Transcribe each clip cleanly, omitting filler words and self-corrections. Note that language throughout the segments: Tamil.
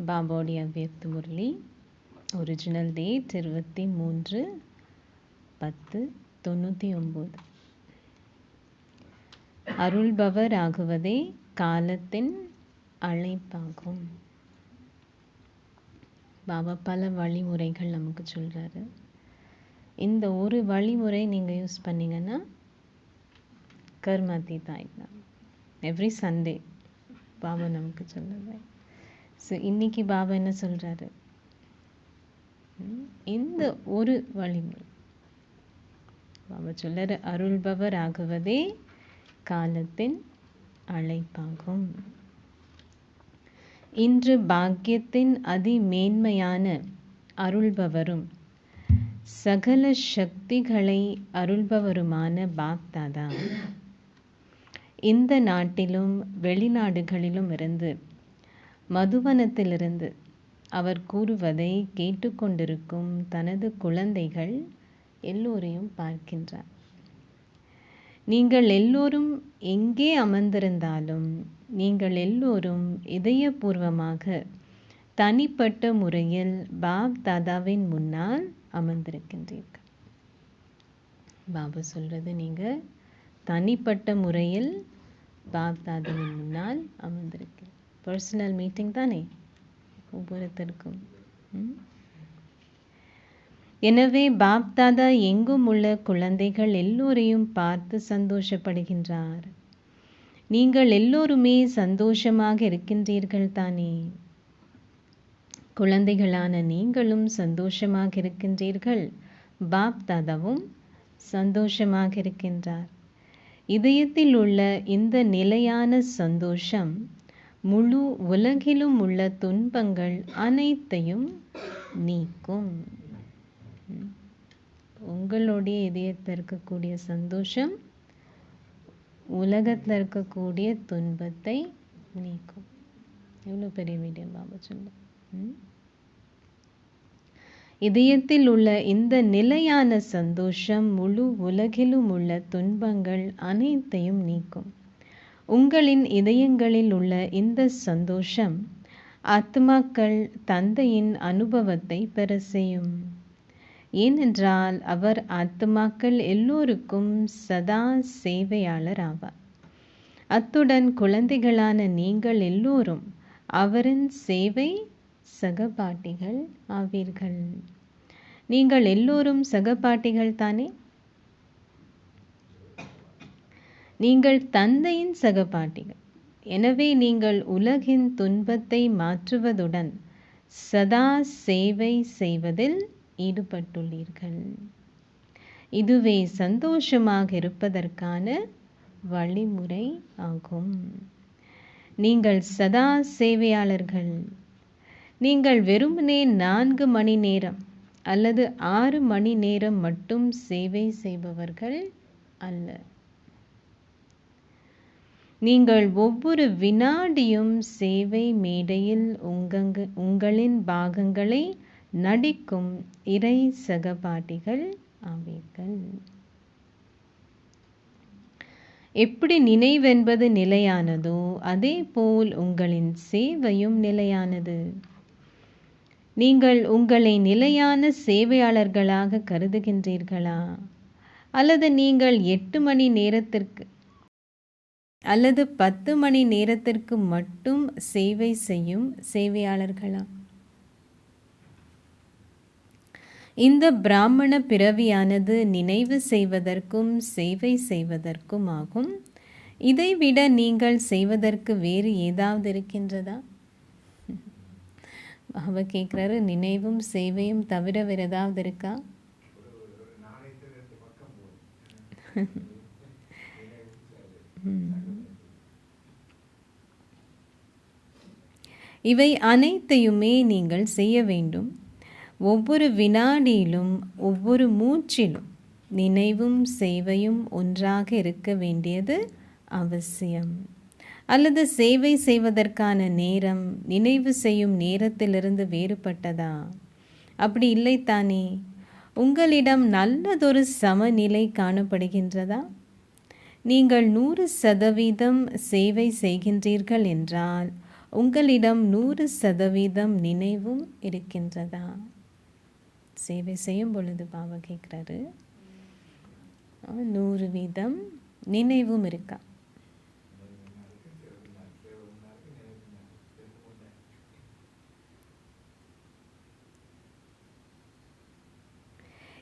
பாபாவுடைய அவ்வியக்த முரளி. Original date 23/10/99. அருள்பவர் ஆகுவதே காலத்தின் அழைப்பாகும். பாபா பல வழிமுறைகள் நமக்கு சொல்கிறாரு. இந்த ஒரு வழிமுறை நீங்கள் யூஸ் பண்ணிங்கன்னா கர்மாத்தீத் ஆகிடலாம். எவ்ரி சண்டே பாபா நமக்கு சொல்லுது. ஸோ இன்னைக்கு பாபா என்ன சொல்கிறாரு? இந்த ஒரு வழிமுறை பாபா சொல்கிறாரு, அருள்பவர் ஆகுவதே காலத்தின் அழைப்பாகும். இன்று பாக்கியத்தின் அதிமேன்மையான அருள்பவரும் சகல சக்திகளை அருள்பவருமான பாப்தாதா இந்த நாட்டிலும் வெளிநாடுகளிலும் இருந்து மதுவனத்திலிருந்து அவர் கூறுவதை கேட்டுக்கொண்டிருக்கும் தனது குழந்தைகள் எல்லோரையும் பார்க்கின்றார். நீங்கள் எல்லோரும் எங்கே அமர்ந்திருந்தாலும் நீங்கள் எல்லோரும் இதயபூர்வமாக தனிப்பட்ட முறையில் பாப் தாதாவின் முன்னால் அமர்ந்திருக்கின்றீர்கள். பாபா சொல்றது, நீங்கள் தனிப்பட்ட முறையில் பாப் தாதாவின் முன்னால் அமர்ந்திருக்கிறீர்கள். பர்சனல் மீட்டிங் தானே ஒவ்வொருத்தருக்கும். எனவே பாப் தாதா எங்கும் உள்ள குழந்தைகள் எல்லோரையும் பார்த்து சந்தோஷப்படுகின்றார். நீங்கள் எல்லோருமே சந்தோஷமாக இருக்கின்றீர்கள் தானே? குழந்தைகளான நீங்களும் சந்தோஷமாக இருக்கின்றீர்கள். பாப் தாதாவும் சந்தோஷமாக இருக்கின்றார். இதயத்தில் உள்ள இந்த நிலையான சந்தோஷம் முழு உலகிலும் உள்ள துன்பங்கள் அனைத்தையும் நீக்கும். உங்களுடைய இதயத்தில் இருக்கக்கூடிய சந்தோஷம் உலகத்தில் இருக்கக்கூடிய துன்பத்தை நீக்கும். எவ்வளோ பெரிய மீடியம் பாபா சொல்ல. இதயத்தில் உள்ள இந்த நிலையான சந்தோஷம் முழு உலகிலும் உள்ள துன்பங்கள் அனைத்தையும் நீக்கும். உங்களின் இதயங்களில் உள்ள இந்த சந்தோஷம் ஆத்மாக்கள் தந்தையின் அனுபவத்தை பெற செய்யும். ஏனென்றால் அவர் ஆத்மாக்கள் எல்லோருக்கும் சதா சேவையாளர் ஆவார். அத்துடன் குழந்தைகளான நீங்கள் எல்லோரும் அவரின் சேவை சகபாட்டிகள் ஆவீர்கள். நீங்கள் எல்லோரும் சகபாட்டிகள் தானே? நீங்கள் தந்தையின் சகபாட்டிகள். எனவே நீங்கள் உலகின் துன்பத்தை மாற்றுவதுடன் சதா சேவை செய்வதில் ஈடுபட்டுள்ளீர்கள். இதுவே சந்தோஷமாக இருப்பதற்கான வழிமுறை ஆகும். நீங்கள் சதா சேவையாளர்கள். நீங்கள் வெறுமனே 4 மணி நேரம் அல்லது 6 மணி நேரம் மட்டும் சேவை செய்பவர்கள் அல்ல. நீங்கள் ஒவ்வொரு வினாடியும் சேவை மேடையில் உங்களின் பாகங்களை நடிக்கும் இறை சகபாட்டிகள் ஆவீர்கள். எப்படி நினைவென்பது நிலையானதோ அதே போல் உங்களின் சேவையும் நிலையானது. நீங்கள் உங்களை நிலையான சேவையாளர்களாக கருதுகின்றீர்களா? அல்லது நீங்கள் 8 மணி நேரத்திற்கு அல்லது 10 மணி நேரத்திற்கு மட்டும் சேவை செய்யும் சேவையாளர்களா? இந்த பிராமண பிறவியானது நினைவு செய்வதற்கும் சேவை செய்வதற்கும் ஆகும். இதைவிட நீங்கள் செய்வதற்கு வேறு ஏதாவது இருக்கின்றதா? அவ கேட்குறாரு, நினைவும் சேவையும் தவிர வேறு ஏதாவது இருக்கா? இவை அனைத்தையுமே நீங்கள் செய்ய வேண்டும். ஒவ்வொரு வினாடியிலும் ஒவ்வொரு மூச்சிலும் நினைவும் சேவையும் ஒன்றாக இருக்க வேண்டியது அவசியம். அல்லது சேவை செய்வதற்கான நேரம் நினைவு செய்யும் நேரத்திலிருந்து வேறுபட்டதா? அப்படி இல்லைத்தானே? உங்களிடம் நல்லதொரு சமநிலை காணப்படுகின்றதா? நீங்கள் 100% சேவை செய்கின்றீர்கள் என்றால் உங்களிடம் 100% நினைவும் இருக்கின்றதா? சேவை செய்யும் பொழுது பாபா கேட்குறாரு, 100% நினைவும் இருக்கா?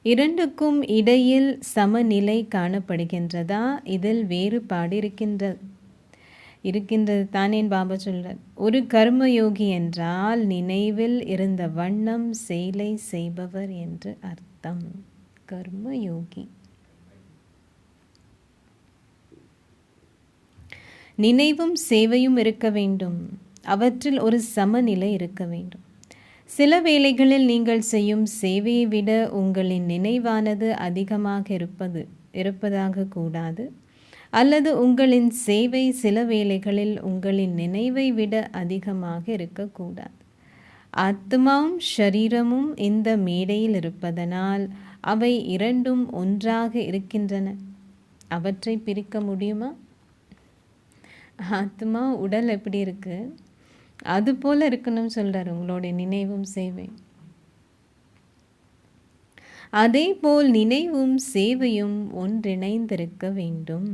இரண்டுக்கும் இடையில் சமநிலை காணப்படுகின்றதா? இதில் வேறுபாடு இருக்கின்றது தானேன் பாபா சொல்றார். ஒரு கர்மயோகி என்றால் நினைவில் இருந்த வண்ணம் செயலை செய்பவர் என்று அர்த்தம். கர்மயோகி நினைவும் சேவையும் இருக்க வேண்டும். அவற்றில் ஒரு சமநிலை இருக்க வேண்டும். சில வேளைகளில் நீங்கள் செய்யும் சேவையை விட உங்களின் நினைவானது அதிகமாக இருப்பதாக கூடாது. அல்லது உங்களின் சேவை சில வேளைகளில் உங்களின் நினைவை விட அதிகமாக இருக்கக்கூடாது. ஆத்மாவும் ஷரீரமும் இந்த மேடையில் இருப்பதனால் அவை இரண்டும் ஒன்றாக இருக்கின்றன. அவற்றை பிரிக்க முடியுமா? ஆத்மா உடல் எப்படி இருக்கு, அது போல இருக்கணும்னு சொல்றாரு உங்களுடைய நினைவும் சேவை. அதே போல் நினைவும் சேவையும் ஒன்றிணைந்திருக்க வேண்டும்.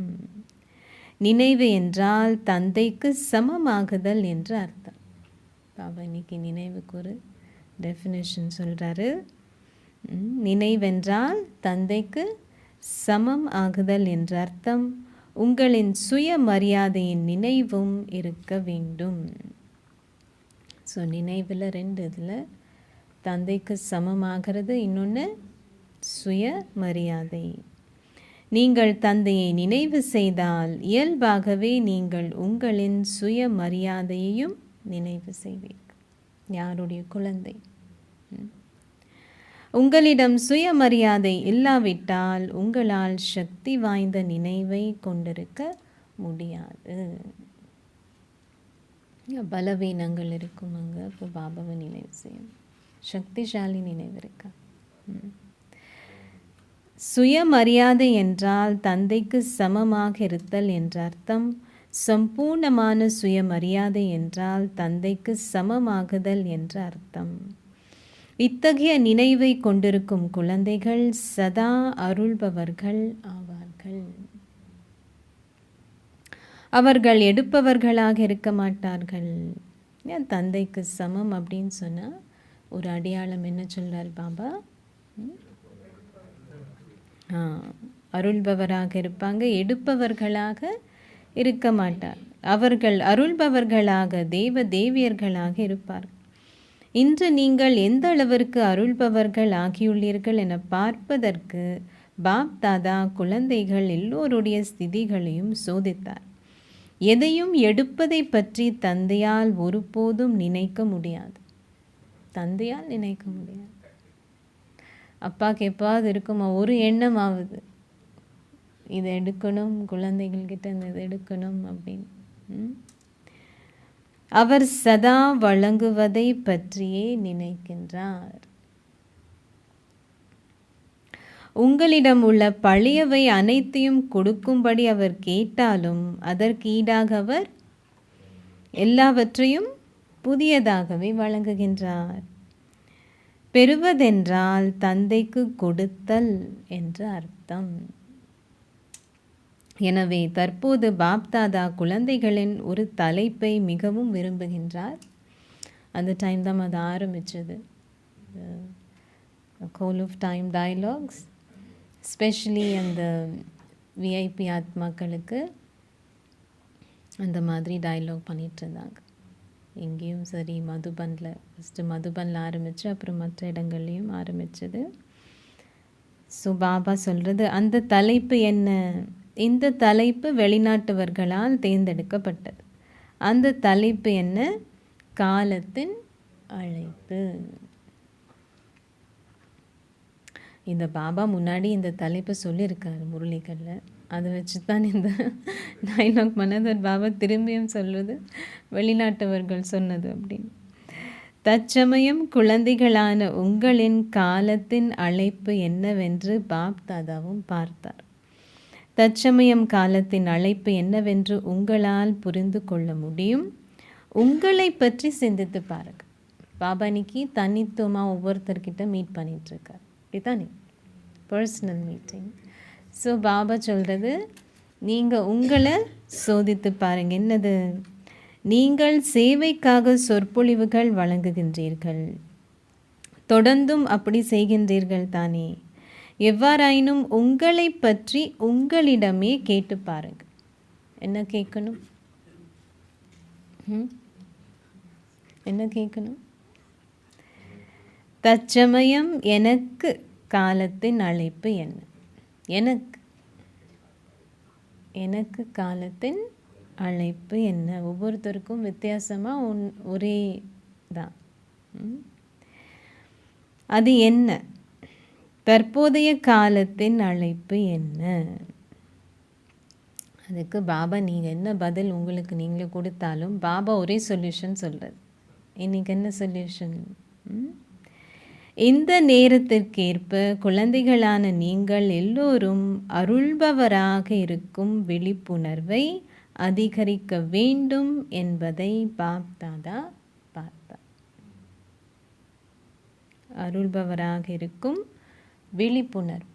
நினைவு என்றால் தந்தைக்கு சமமாகுதல் என்று அர்த்தம். பாபா இன்னைக்கு நினைவுக்கு ஒரு டெஃபினேஷன் சொல்றாரு. நினைவென்றால் தந்தைக்கு சமம் ஆகுதல் என்று அர்த்தம். உங்களின் சுயமரியாதையின் நினைவும் இருக்க வேண்டும். ஸோ நினைவில் 2 இதில் தந்தைக்கு சமமாகிறது, இன்னொன்று சுயமரியாதை. நீங்கள் தந்தையை நினைவு செய்தால் இயல்பாகவே நீங்கள் உங்களின் சுயமரியாதையையும் நினைவு செய்வீர்கள். யாருடைய குழந்தை? உங்களிடம் சுயமரியாதை இல்லாவிட்டால் உங்களால் சக்தி வாய்ந்த நினைவை கொண்டிருக்க முடியாது. பலவீனங்கள் இருக்கும் அங்கே. இப்போ பாபாவை நினைவு செய்யும். சக்திசாலி நினைவு இருக்கா? சுயமரியாதை என்றால் தந்தைக்கு சமமாக இருத்தல் என்ற அர்த்தம். சம்பூர்ணமான சுயமரியாதை என்றால் தந்தைக்கு சமமாகுதல் என்ற அர்த்தம். இத்தகைய நினைவை கொண்டிருக்கும் குழந்தைகள் சதா அருள்பவர்கள் ஆவார்கள். அவர்கள் எடுப்பவர்களாக இருக்க மாட்டார்கள். ஏன் தந்தைக்கு சமம் அப்படின்னு சொன்னால் ஒரு அடையாளம் என்ன சொல்றார் பாபா? அருள்பவராக இருப்பாங்க, எடுப்பவர்களாக இருக்க மாட்டார். அவர்கள் அருள்பவர்களாக தேவியர்களாக இருப்பார்கள். இன்று நீங்கள் எந்த அளவிற்கு அருள்பவர்கள் ஆகியுள்ளீர்கள் என பார்ப்பதற்கு பாப் தாதா குழந்தைகள் எல்லோருடைய ஸ்திதிகளையும் சோதித்தார். எதையும் எடுப்பதை பற்றி தந்தையால் ஒருபோதும் நினைக்க முடியாது. தந்தையால் நினைக்க முடியாது. அப்பாவுக்கு எப்பாவது இருக்குமா ஒரு எண்ணம் ஆகுது, இதை எடுக்கணும், குழந்தைகள்கிட்ட இதை எடுக்கணும் அப்படின்னு. அவர் சதா வழங்குவதை பற்றியே நினைக்கின்றார். உங்களிடம் உள்ள பழையவை அனைத்தையும் கொடுக்கும்படி அவர் கேட்டாலும் அதற்கு ஈடாக அவர் எல்லாவற்றையும் புதியதாகவே வழங்குகின்றார். பெறுவதென்றால் தந்தைக்கு கொடுத்தல் என்று அர்த்தம். எனவே தற்போது பாப்தாதா குழந்தைகளின் ஒரு தலைப்பை மிகவும் விரும்புகின்றார். அந்த டைம் தான் அது ஆரம்பிச்சது, call of time dialogues. Specially அந்த விஐபி ஆத்மாக்களுக்கு அந்த மாதிரி டயலாக் பண்ணிகிட்டு இருந்தாங்க. எங்கேயும் சரி, மதுபனில் ஃபஸ்ட்டு மதுபனில் ஆரம்பித்து அப்புறம் மற்ற இடங்கள்லையும் ஆரம்பித்தது. ஸோ பாபா சொல்கிறது, அந்த தலைப்பு என்ன? இந்த தலைப்பு வெளிநாட்டவர்களால் தேர்ந்தெடுக்கப்பட்டது. அந்த தலைப்பு என்ன? காலத்தின் அழைப்பு. இந்த பாபா முன்னாடி இந்த தலைப்பை சொல்லியிருக்காரு முரளிகளில். அதை வச்சு தான் இந்த டைலாக் பண்ணது. பாபா திரும்பியும் சொல்வது வெளிநாட்டவர்கள் சொன்னது அப்படின்னு. தற்சமயம் குழந்தைகளான உங்களின் காலத்தின் அழைப்பு என்னவென்று பாப் தாதாவும் பார்த்தார். தற்சமயம் காலத்தின் அழைப்பு என்னவென்று உங்களால் புரிந்து கொள்ள முடியும். உங்களை பற்றி சிந்தித்து பாருங்க. பாபா இன்னைக்கு தனித்துவமாக ஒவ்வொருத்தர்கிட்ட மீட் பண்ணிகிட்ருக்கார், இப்படித்தானே, பர்சனல் மீட்டிங். ஸோ பாபா சொல்கிறது, நீங்கள் உங்களை சோதித்து பாருங்கள். என்னது? நீங்கள் சேவைக்காக சொற்பொழிவுகள் வழங்குகின்றீர்கள், தொடர்ந்தும் அப்படி செய்கின்றீர்கள் தானே? எவ்வாறாயினும் உங்களை பற்றி உங்களிடமே கேட்டு பாருங்கள். என்ன கேட்கணும்? என்ன கேட்கணும்? தற்சமயம் எனக்கு காலத்தின் அழைப்பு என்ன? எனக்கு காலத்தின் அழைப்பு என்ன? ஒவ்வொருத்தருக்கும் வித்தியாசமாக ஒரே தான். அது என்ன? தற்போதைய காலத்தின் அழைப்பு என்ன? அதுக்கு பாபா நீங்கள் என்ன பதில் உங்களுக்கு நீங்களே கொடுத்தாலும் பாபா ஒரே சொல்யூஷன் சொல்கிறது. இன்றைக்கி என்ன சொல்யூஷன்? இந்த நேரத்திற்கேற்ப குழந்தைகளான நீங்கள் எல்லோரும் அருள்பவராக இருக்கும் விழிப்புணர்வை அதிகரிக்க வேண்டும் என்பதை பாப்தாதா பார்த்தார். அருள்பவராக இருக்கும் விழிப்புணர்வு.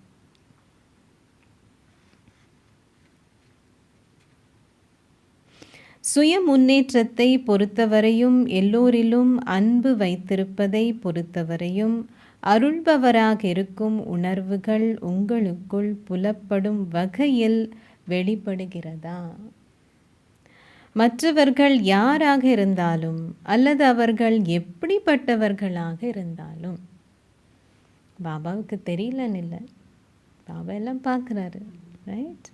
சுய முன்னேற்றத்தை பொறுத்தவரையும் எல்லோரிலும் அன்பு வைத்திருப்பதை பொறுத்தவரையும் அருள்பவராக இருக்கும் உணர்வுகள் உங்களுக்குள் புலப்படும் வகையில் வெளிப்படுகிறதா? மற்றவர்கள் யாராக இருந்தாலும் அல்லது அவர்கள் எப்படிப்பட்டவர்களாக இருந்தாலும் பாபாவுக்கு தெரியலன்னு இல்லை, பாபா எல்லாம் பார்க்குறாரு, ரைட்?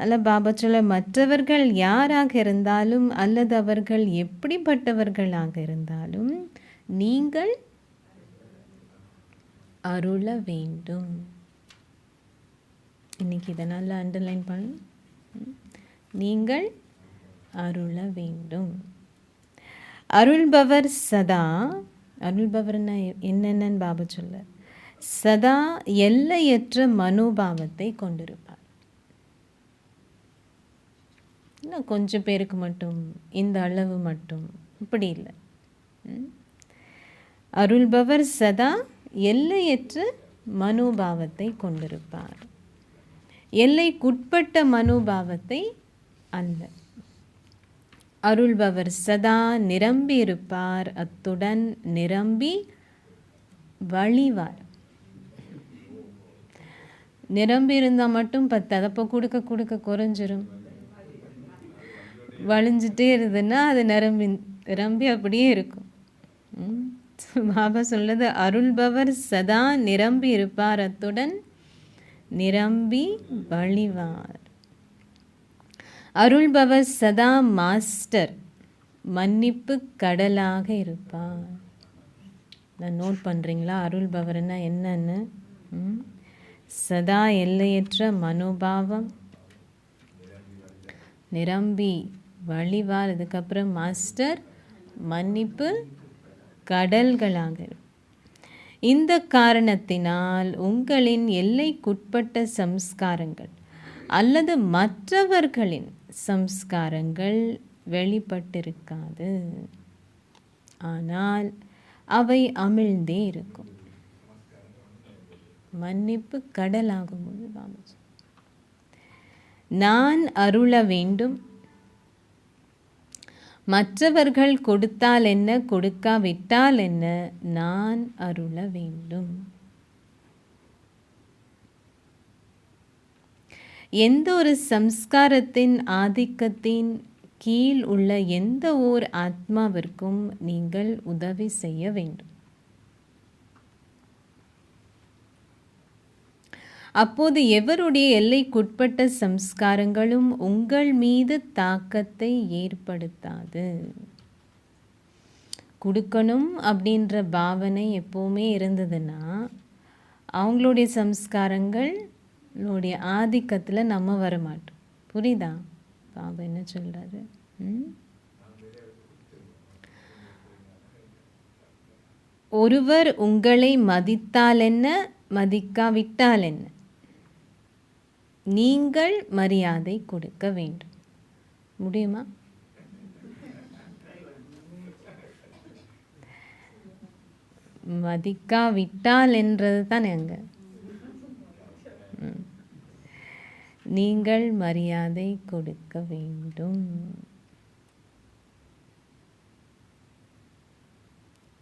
அதில் பாபா சொல்ல, மற்றவர்கள் யாராக இருந்தாலும் அல்லது அவர்கள் எப்படிப்பட்டவர்களாக இருந்தாலும் நீங்கள் அருள வேண்டும். இன்னைக்கு இதை நல்லா அண்டர்லைன் பண்ண, நீங்கள் அருள வேண்டும். அருள்பவர் சதா, அருள்பவர்னா என்னென்னு பாபா சொல்ல, சதா எல்லையற்ற மனோபாவத்தை கொண்டிருப்பார். இன்னும் கொஞ்சம் பேருக்கு மட்டும், இந்த அளவு மட்டும், இப்படி இல்லை. அருள்பவர் சதா எல்லையற்ற மனோபாவத்தை கொண்டிருப்பார், எல்லைக்குட்பட்ட மனோபாவத்தை அல்ல. அருள்பவர் சதா நிரம்பி இருப்பார், அத்துடன் நிரம்பி வழிவார். நிரம்பி இருந்தால் மட்டும் பத்தாது, அப்போ கொடுக்க கொடுக்க குறைஞ்சிரும். வழிஞ்சிட்டே இருந்ததுன்னா அது நிரம்பி அப்படியே இருக்கும். பாபா சொல்லுது, அருள்பவர் சதா நிரம்பி இருப்பார், அத்துடன் நிரம்பி வழிவார். அருள்பவர் சதா மாஸ்டர், மன்னிப்பு கடலாக இருப்பார். நான் நோட் பண்ணுறீங்களா அருள்பவர்னா என்னன்னு? சதா எல்லையற்ற மனோபாவம், நிரம்பி வழிவார், அதுக்கப்புறம் மாஸ்டர், மன்னிப்பு கடல்களாக. இந்த காரணத்தினால் உங்களின் எல்லைக்குட்பட்ட சம்ஸ்காரங்கள் அல்லது மற்றவர்களின் சம்ஸ்காரங்கள் வெளிப்பட்டிருக்காது, ஆனால் அவை அமிழ்ந்தே இருக்கும். மன்னிப்பு கடலாகும் போது நான் அருள வேண்டும், மற்றவர்கள் கொடுத்தால் என்ன கொடுக்காவிட்டால் என்ன, நான் அருள வேண்டும். எந்த ஒரு சம்ஸ்காரத்தின் ஆதிக்கத்தின் கீழ் உள்ள எந்த ஓர் ஆத்மாவிற்கும் நீங்கள் உதவி செய்ய வேண்டும். அப்போது எவருடைய எல்லைக்குட்பட்ட சம்ஸ்காரங்களும் உங்கள் மீது தாக்கத்தை ஏற்படுத்தாது. கொடுக்கணும் அப்படின்ற பாவனை எப்போவுமே இருந்ததுன்னா அவங்களுடைய சம்ஸ்காரங்களுடைய ஆதிக்கத்தில் நம்ம வரமாட்டோம். புரியுதா பாபா என்ன சொல்கிறாரு? ஒருவர் உங்களை மதித்தால் என்ன, மதிக்காவிட்டால் என்ன, நீங்கள் மரியாதை கொடுக்க வேண்டும். முடியுமா? மதிக்காவிட்டால் என்றது தான் அங்கே. நீங்கள் மரியாதை கொடுக்க வேண்டும்.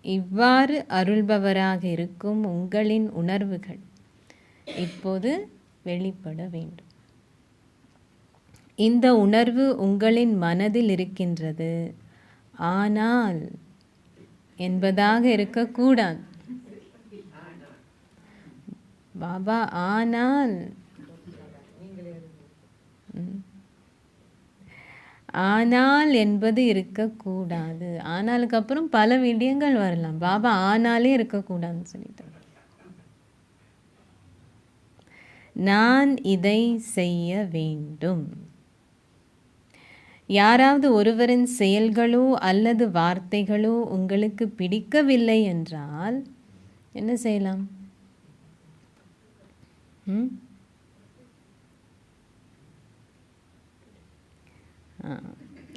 இவ்வாறு அருள்பவராக இருக்கும் உங்களின் உணர்வுகள் இப்போது வெளிப்பட வேண்டும். இந்த உணர்வு உங்களின் மனதில் இருக்கின்றது, ஆனால் என்பதாக இருக்கக்கூடாது. பாபா ஆனால் ஆனால் என்பது இருக்கக்கூடாது. ஆனாலுக்கு அப்புறம் பல விடயங்கள் வரலாம். பாபா ஆனாலே இருக்கக்கூடாதுன்னு சொல்லிட்டு, நான் இதை செய்ய வேண்டும். யாராவது ஒருவரின் செயல்களோ அல்லது வார்த்தைகளோ உங்களுக்கு பிடிக்கவில்லை என்றால் என்ன செய்யலாம்?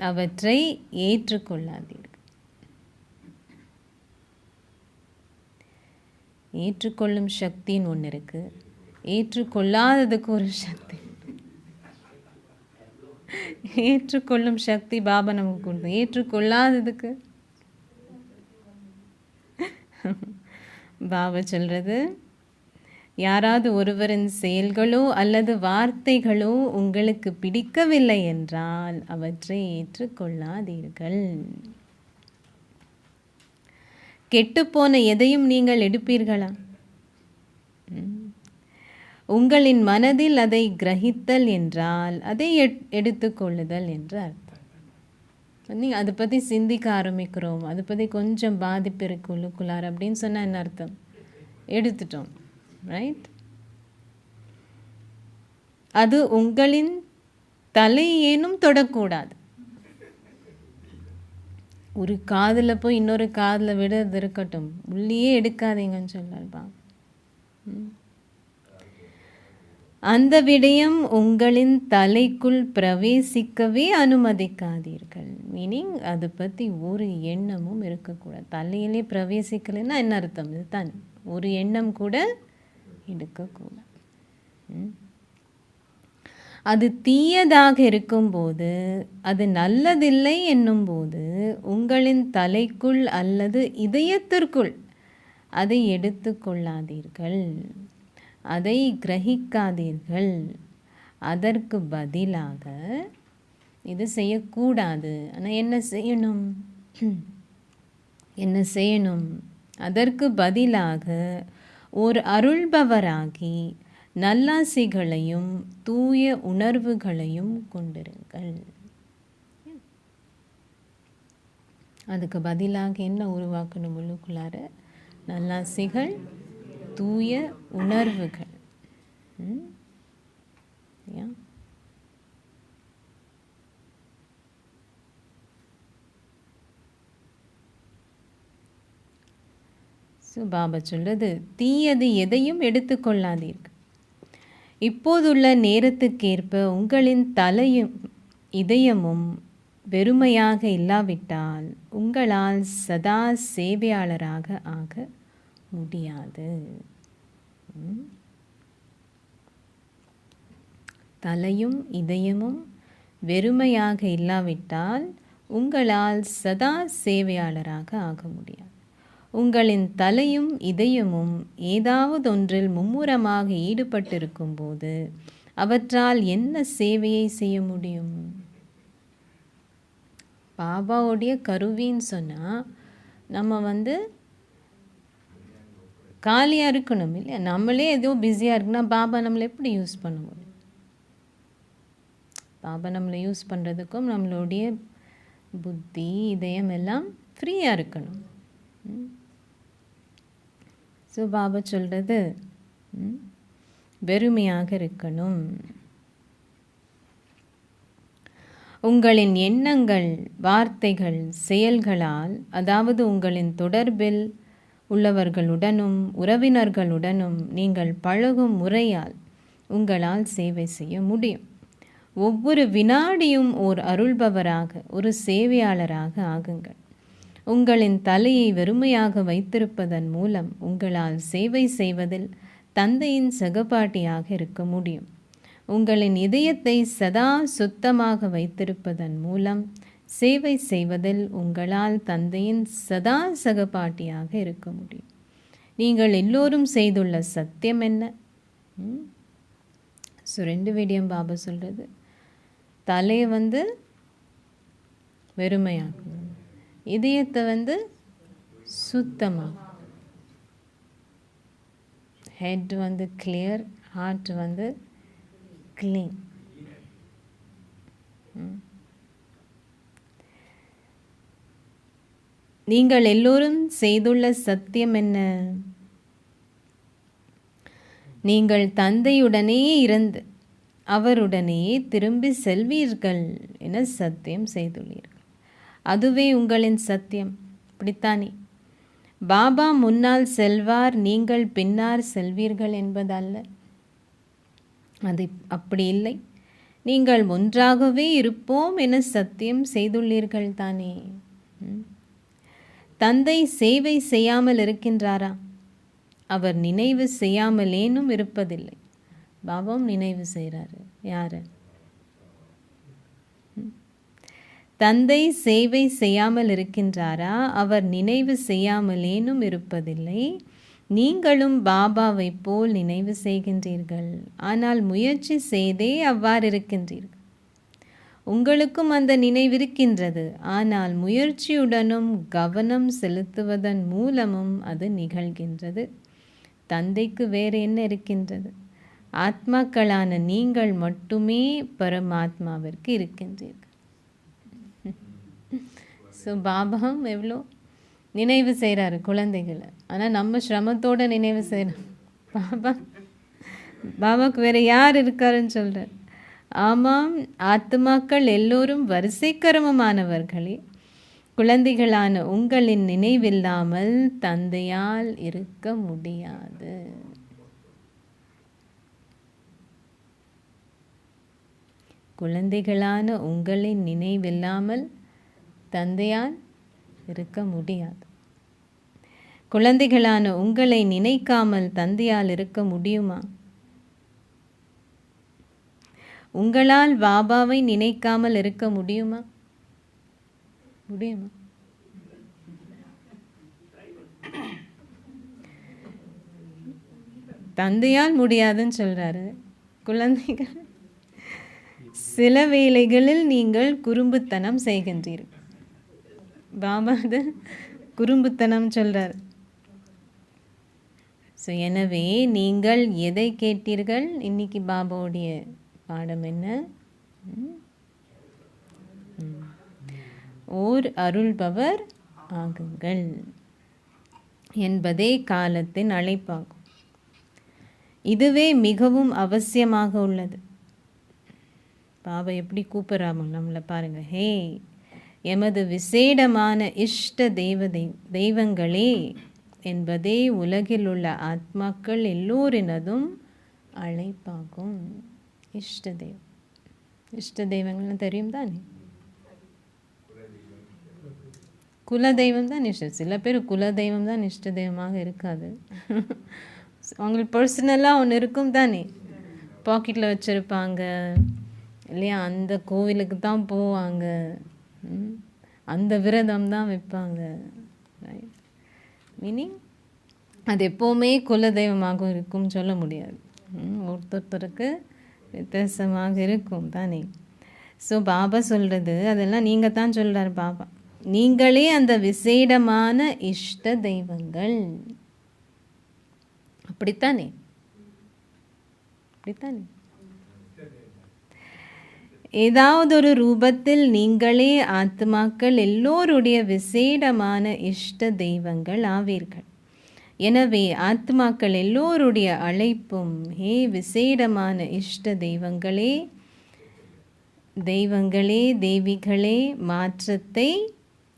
அவற்றை ஏற்றுக்கொள்ளாதீர்கள். ஏற்றுக்கொள்ளும் சக்தின்னு ஒன்று இருக்கு, ஏற்றுக்கொள்ளாததுக்கு ஒரு சக்தி. ஏற்றுக்கொள்ளும் சக்தி பாபா நமக்கு கொடுத்து, ஏற்றுக்கொள்ளாததுக்கு பாபா சொல்றது, யாராவது ஒருவரின் செயல்களோ அல்லது வார்த்தைகளோ உங்களுக்கு பிடிக்கவில்லை என்றால் அவற்றை ஏற்றுக்கொள்ளாதீர்கள். கெட்டுப்போன எதையும் நீங்கள் எடுப்பீர்களா? உங்களின் மனதில் அதை கிரகித்தல் என்றால் அதை எடுத்துக்கொள்ளுதல் என்று அர்த்தம். நீங்கள் அதை பற்றி சிந்திக்க ஆரம்பிக்கிறோம், அதை பற்றி கொஞ்சம் பாதிப்பு இருக்கு உள்ளுக்குள்ளார் அப்படின்னு சொன்னால் என்ன அர்த்தம்? எடுத்துட்டோம், ரைட்? அது உங்களின் தலையேனும் தொடக்கூடாது. ஒரு காதில் போய் இன்னொரு காதில் விடுறது இருக்கட்டும், உள்ளே எடுக்காதீங்கன்னு சொல்லல்பா. அந்த விடயம் உங்களின் தலைக்குள் பிரவேசிக்கவே அனுமதிக்காதீர்கள். மீனிங் அதை பற்றி ஒரு எண்ணமும் இருக்கக்கூடாது. தலையிலே பிரவேசிக்கலைன்னா என்ன அர்த்தம்? இதுதான், ஒரு எண்ணம் கூட எடுக்கக்கூடாது. அது தீயதாக இருக்கும்போது, அது நல்லதில்லை என்னும்போது உங்களின் தலைக்குள் அல்லது இதயத்திற்குள் அதை எடுத்துக்கொள்ளாதீர்கள், அதை கிரகிக்காதீர்கள். அதற்கு பதிலாக இது செய்யக்கூடாது. ஆனால் என்ன செய்யணும்? என்ன செய்யணும்? அதற்கு பதிலாக ஒரு அருள்பவராகி நல்லாசிகளையும் தூய உணர்வுகளையும் கொண்டிருங்கள். அதுக்கு பதிலாக என்ன உருவாக்கணும்? உள்ளுக்குள்ளார நல்லாசிகள், தூய உணர்வுகள். பாபா சொல்றது, தீயது எதையும் எடுத்துக்கொள்ளாதீர்கள். இப்போதுள்ள நேரத்துக்கேற்ப உங்களின் தலையும் இதயமும் வெறுமையாக இல்லாவிட்டால் உங்களால் சதா சேவையாளராக ஆக முடியாது. தலையும் இதயமும் வெறுமையாக இல்லாவிட்டால் உங்களால் சதா சேவையாளராக ஆக முடியாது. உங்களின் தலையும் இதயமும் ஏதாவது ஒன்றில் மும்முரமாக ஈடுபட்டிருக்கும் போது அவற்றால் என்ன சேவையை செய்ய முடியும்? பாபாவுடைய கருவின்னு சொன்னால் நம்ம காலியாக இருக்கணும் இல்லையா? நம்மளே ஏதோ பிஸியாக இருக்குன்னா பாபா நம்மளை எப்படி யூஸ் பண்ண முடியும்? பாபா நம்மளை யூஸ் பண்ணுறதுக்கும் நம்மளுடைய புத்தி இதயம் எல்லாம் ஃப்ரீயாக இருக்கணும். ஸோ பாபா சொல்கிறது வெறுமையாக இருக்கணும். உங்களின் எண்ணங்கள், வார்த்தைகள், செயல்களால், அதாவது உங்களின் தொடர்பில் உள்ளவர்களுடனும் உறவினர்களுடனும் நீங்கள் பழகும் முறையால் உங்களால் சேவை செய்ய முடியும். ஒவ்வொரு வினாடியும் ஓர் அருள்பவராக, ஒரு சேவையாளராக ஆகுங்கள். உங்களின் தலையை வெறுமையாக வைத்திருப்பதன் மூலம் உங்களால் சேவை செய்வதில் தந்தையின் சகபாட்டியாக இருக்க முடியும். உங்களின் இதயத்தை சதா சுத்தமாக வைத்திருப்பதன் மூலம் சேவை செய்வதில் உங்களால் தந்தையின் சதா சகபாட்டியாக இருக்க முடியும். நீங்கள் எல்லோரும் செய்துள்ள சத்தியம் என்ன? ஸோ 2 விடயம் பாபா சொல்கிறது. தலையை வெறுமையாக்கணும், இதயத்தை சுத்தமாக, ஹெட் கிளியர், ஹார்ட் க்ளீன். நீங்கள் எல்லோரும் செய்துள்ள சத்தியம் என்ன? நீங்கள் தந்தையுடனே இருந்து அவருடனே திரும்பி செல்வீர்கள் என சத்தியம் செய்துள்ளீர்கள். அதுவே உங்களின் சத்தியம். இப்படித்தானே? பாபா முன்னால் செல்வார், நீங்கள் பின்னால் செல்வீர்கள் என்பதல்ல. அது அப்படி இல்லை. நீங்கள் ஒன்றாகவே இருப்போம் என சத்தியம் செய்துள்ளீர்கள் தானே. தந்தை சேவை செய்யாமல் இருக்கின்றாரா? அவர் நினைவு செய்யாமலேனும் இருப்பதில்லை. பாபாவும் நினைவு செய்கிறாரு. யாரு? தந்தை சேவை செய்யாமல் இருக்கின்றாரா? அவர் நினைவு செய்யாமலேனும் இருப்பதில்லை. நீங்களும் பாபாவை போல் நினைவு செய்கின்றீர்கள். ஆனால் முயற்சி செய்தே அவ்வாறு இருக்கின்றீர்கள். உங்களுக்கும் அந்த நினைவிருக்கின்றது. ஆனால் முயற்சியுடனும் கவனம் செலுத்துவதன் மூலமும் அது நிகழ்கின்றது. தந்தைக்கு வேறு என்ன இருக்கின்றது? ஆத்மாக்களான நீங்கள் மட்டுமே பரமாத்மாவிற்கு இருக்கின்றீர்கள். ஸோ பாபாவும் எவ்வளோ நினைவு செய்கிறாரு குழந்தைகளை. ஆனால் நம்ம சிரமத்தோடு நினைவு செய்கிறோம். பாபாவுக்கு வேறு யார் இருக்காருன்னு சொல்கிறார். ஆமாம், ஆத்மாக்கள் எல்லோரும் வரிசைக்கிரமமானவர்களே. குழந்தைகளான உங்களின் நினைவில்லாமல் தந்தையால் இருக்க முடியாது. குழந்தைகளான உங்களின் நினைவில்லாமல் தந்தையால் இருக்க முடியாது. குழந்தைகளான உங்களை நினைக்காமல் தந்தையால் இருக்க முடியுமா? உங்களால் பாபாவை நினைக்காமல் இருக்க முடியுமா? முடியுமா? தந்தையால் முடியாதுன்னு சொல்றாரு. குழந்தைகள், சில வேளைகளில் நீங்கள் குறும்புத்தனம் செய்கின்றீர்கள். பாபா குறும்புத்தனம் சொல்றார். ஸோ எனவே நீங்கள் எதை கேட்டீர்கள்? இன்னைக்கு பாபாவுடைய பாடம் என்ன? ஓர் அருள்பவர் ஆகுங்கள் என்பதே காலத்தின் அழைப்பாகும். இதுவே மிகவும் அவசியமாக உள்ளது. பாபா எப்படி கூப்பிட்றாமோ நம்மளை பாருங்க. ஹே எமது விசேடமான இஷ்ட தெய்வங்களே என்பதே உலகில் உள்ள ஆத்மாக்கள் எல்லோரினதும் அழைப்பாகும். இஷ்ட தெய்வங்கள்னு தெரியும் தானே? குலதெய்வம் தான் இஷ்டம். சில பேர் குலதெய்வம் தான் இஷ்ட தெய்வமாக இருக்காது. அவங்களுக்கு பர்சனலாக ஒன்று இருக்கும் தானே, பாக்கெட்டில் வச்சுருப்பாங்க இல்லையா? அந்த கோவிலுக்கு தான் போவாங்க, அந்த விரதம் தான் வைப்பாங்க. மீனிங் அது எப்போவுமே குலதெய்வமாக இருக்கும்னு சொல்ல முடியாது. ஒருத்தருக்கு வித்தியாசமாக இருக்கும் தானே. ஸோ பாபா சொல்கிறது அதெல்லாம் நீங்கள் தான் சொல்கிறார் பாபா. நீங்களே அந்த விசேடமான இஷ்ட தெய்வங்கள். அப்படித்தானே? அப்படித்தானே? ஏதாவது ஒரு ரூபத்தில் நீங்களே ஆத்மாக்கள் எல்லோருடைய விசேடமான இஷ்ட தெய்வங்கள் ஆவீர்கள். எனவே ஆத்மாக்கள் எல்லோருடைய அழைப்பும் ஹே விசேடமான இஷ்ட தெய்வங்களே, தேவிகளே, மாற்றத்தை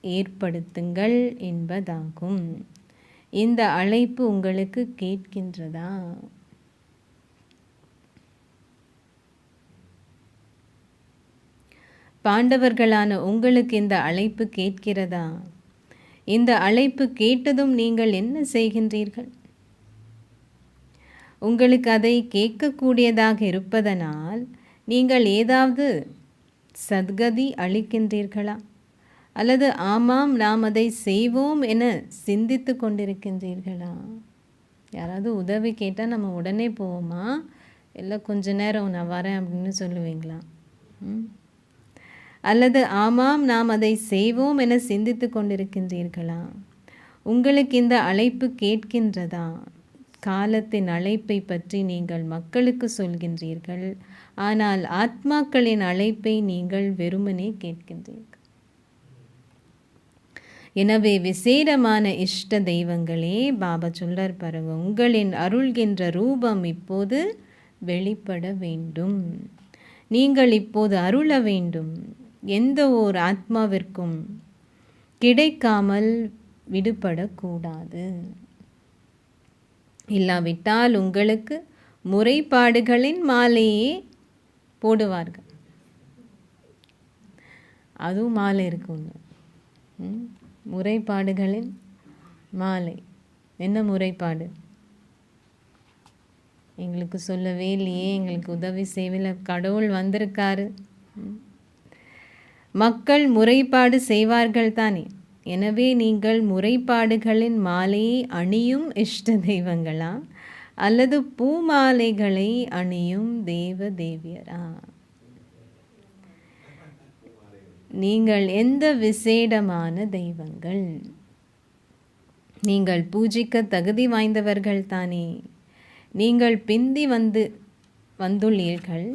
ஏற்படுத்துங்கள் என்பதாகும். இந்த அழைப்பு உங்களுக்கு கேட்கின்றதா? பாண்டவர்களான உங்களுக்கு இந்த அழைப்பு கேட்கிறதா? இந்த அழைப்பு கேட்டதும் நீங்கள் என்ன செய்கின்றீர்கள்? உங்களுக்கு அதை கேட்கக்கூடியதாக இருப்பதனால் நீங்கள் ஏதாவது சத்கதி அளிக்கின்றீர்களா? அல்லது ஆமாம் நாம் அதை செய்வோம் என சிந்தித்து கொண்டிருக்கின்றீர்களா? யாராவது உதவி கேட்டால் நம்ம உடனே போவோமா? இல்லை கொஞ்ச நேரம் நான் வரேன் அப்படின்னு சொல்லுவீங்களா? அல்லது ஆமாம் நாம் அதை செய்வோம் என சிந்தித்து கொண்டிருக்கின்றீர்களா? உங்களுக்கு இந்த அழைப்பு கேட்கின்றதா? காலத்தின் அழைப்பை பற்றி நீங்கள் மக்களுக்கு சொல்கின்றீர்கள், ஆனால் ஆத்மாக்களின் அழைப்பை நீங்கள் வெறுமனே கேட்கின்றீர்கள். எனவே விசேடமான இஷ்ட தெய்வங்களே, பாபா சொல்றார் பாருங்க, உங்களின் அருள்கின்ற ரூபம் இப்போது வெளிப்பட வேண்டும். நீங்கள் இப்போது அருள வேண்டும். எந்த ஓர் ஆத்மாவிற்கும் கிடைக்காமல் விடுபடக்கூடாது. இல்லாவிட்டால் உங்களுக்கு முறைப்பாடுகளின் மாலையே போடுவார்கள். அதுவும் மாலை இருக்கு ஒன்று, முறைப்பாடுகளின் மாலை. என்ன முறைப்பாடு? எங்களுக்கு சொல்லவே இல்லையே, எங்களுக்கு உதவி செய்யல, கடவுள் வந்திருக்காரு. மக்கள் முறைப்பாடு செய்வார்கள் தானே. எனவே நீங்கள் முறைப்பாடுகளின் மாலையை அணியும் இஷ்ட தெய்வங்களா அல்லது பூமாலைகளை அணியும் தேவ தேவியரா? நீங்கள் எந்த விசேடமான தெய்வங்கள்? நீங்கள் பூஜிக்க தகுதி வாய்ந்தவர்கள் தானே. நீங்கள் பிந்தி வந்துள்ளீர்கள்.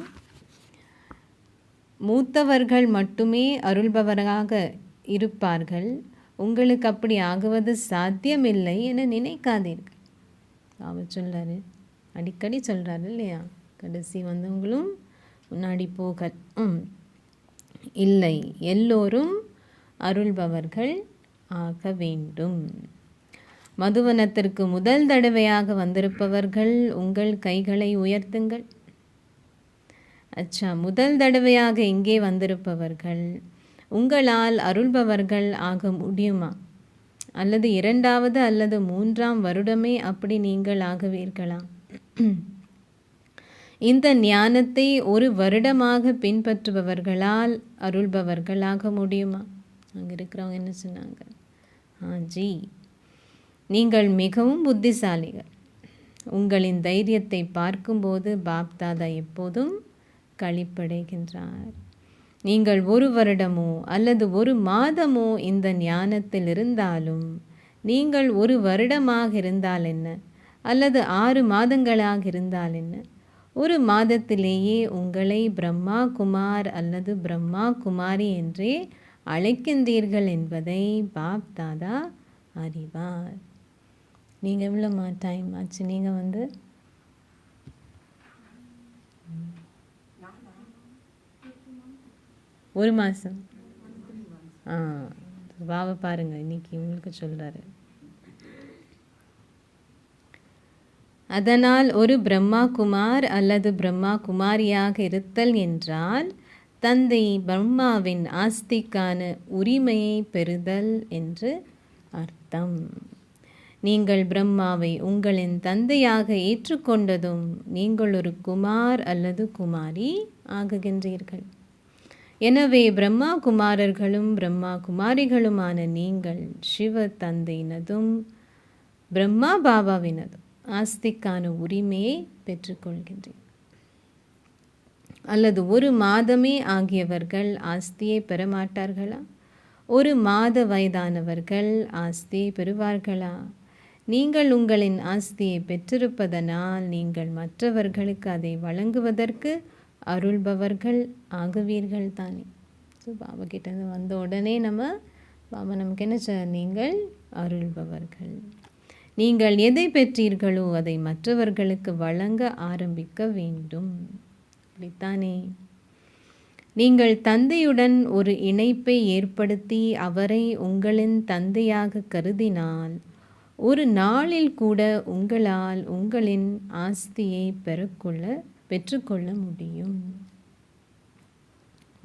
மூத்தவர்கள் மட்டுமே அருள்பவராக இருப்பார்கள். உங்களுக்கு அப்படி ஆகுவது சாத்தியமில்லை என நினைக்காதீர்கள். அவர் சொல்கிறாரு, அடிக்கடி சொல்கிறாரு இல்லையா, கடைசி வந்தவங்களும் முன்னாடி போக இல்லை, எல்லோரும் அருள்பவர்கள் ஆக வேண்டும். மதுவனத்திற்கு முதல் தடவையாக வந்திருப்பவர்கள் உங்கள் கைகளை உயர்த்துங்கள். முதல் தடவையாக இங்கே வந்திருப்பவர்கள் உங்களால் அருள்பவர்கள் ஆக முடியுமா? அல்லது இரண்டாவது அல்லது மூன்றாம் வருடமே அப்படி நீங்கள் ஆகுவீர்களா? இந்த ஞானத்தை ஒரு வருடமாக பின்பற்றுபவர்களால் அருள்பவர்கள் ஆக முடியுமா? அங்கே இருக்கிறவங்க என்ன சொன்னாங்க? ஜி, நீங்கள் மிகவும் புத்திசாலிகள். உங்களின் தைரியத்தை பார்க்கும்போது பாப்தாதா எப்போதும் களிப்படைகின்றார். நீங்கள் ஒரு வருடமோ அல்லது ஒரு மாதமோ இந்த ஞானத்தில் இருந்தாலும், நீங்கள் ஒரு வருடமாக இருந்தால் என்ன, அல்லது 6 மாதங்களாக இருந்தால் என்ன, ஒரு மாதத்திலேயே உங்களை பிரம்மா குமார் அல்லது பிரம்மா குமாரி என்றே அழைக்கின்றீர்கள் என்பதை பாப்தாதா அறிவார். நீங்கள் எவ்வளோ டைம் ஆச்சு? நீங்கள் ஒரு மாதம். பாவை பாருங்க, இன்னைக்கு உங்களுக்கு சொல்கிறாரு. அதனால் ஒரு பிரம்மா குமார் அல்லது பிரம்மா குமாரியாக இருத்தல் என்றால் தந்தை பிரம்மாவின் ஆஸ்திக்கான உரிமையை பெறுதல் என்று அர்த்தம். நீங்கள் பிரம்மாவை உங்களின் தந்தையாக ஏற்றுக்கொண்டதும் நீங்கள் ஒரு குமார் அல்லது குமாரி ஆகுகின்றீர்கள். எனவே பிரம்மா குமாரர்களும் பிரம்மா குமாரிகளுமான நீங்கள் சிவ தந்தையினதும் பிரம்மா பாபாவினதும் ஆஸ்திக்கான உரிமையை பெற்றுக்கொள்கின்றீர்கள். அல்லது ஒரு மாதமே ஆகியவர்கள் ஆஸ்தியை பெறமாட்டார்களா? ஒரு மாத வயதானவர்கள் ஆஸ்தியை பெறுவார்களா? நீங்கள் உங்களின் ஆஸ்தியை பெற்றிருப்பதனால் நீங்கள் மற்றவர்களுக்கு அதை வழங்குவதற்கு அருள்பவர்கள் ஆகுவீர்கள் தானே. ஸோ பாபா கிட்ட வந்த உடனே பாபா நமக்கு என்ன நீங்கள் அருள்பவர்கள். நீங்கள் எதை பெற்றீர்களோ அதை மற்றவர்களுக்கு வழங்க ஆரம்பிக்க வேண்டும். அப்படித்தானே? நீங்கள் தந்தையுடன் ஒரு இணைப்பை ஏற்படுத்தி அவரை உங்களின் தந்தையாக கருதினால் ஒரு நாளில் கூட உங்களால் உங்களின் ஆஸ்தியை பெற்றுக்கொள்ள முடியும்.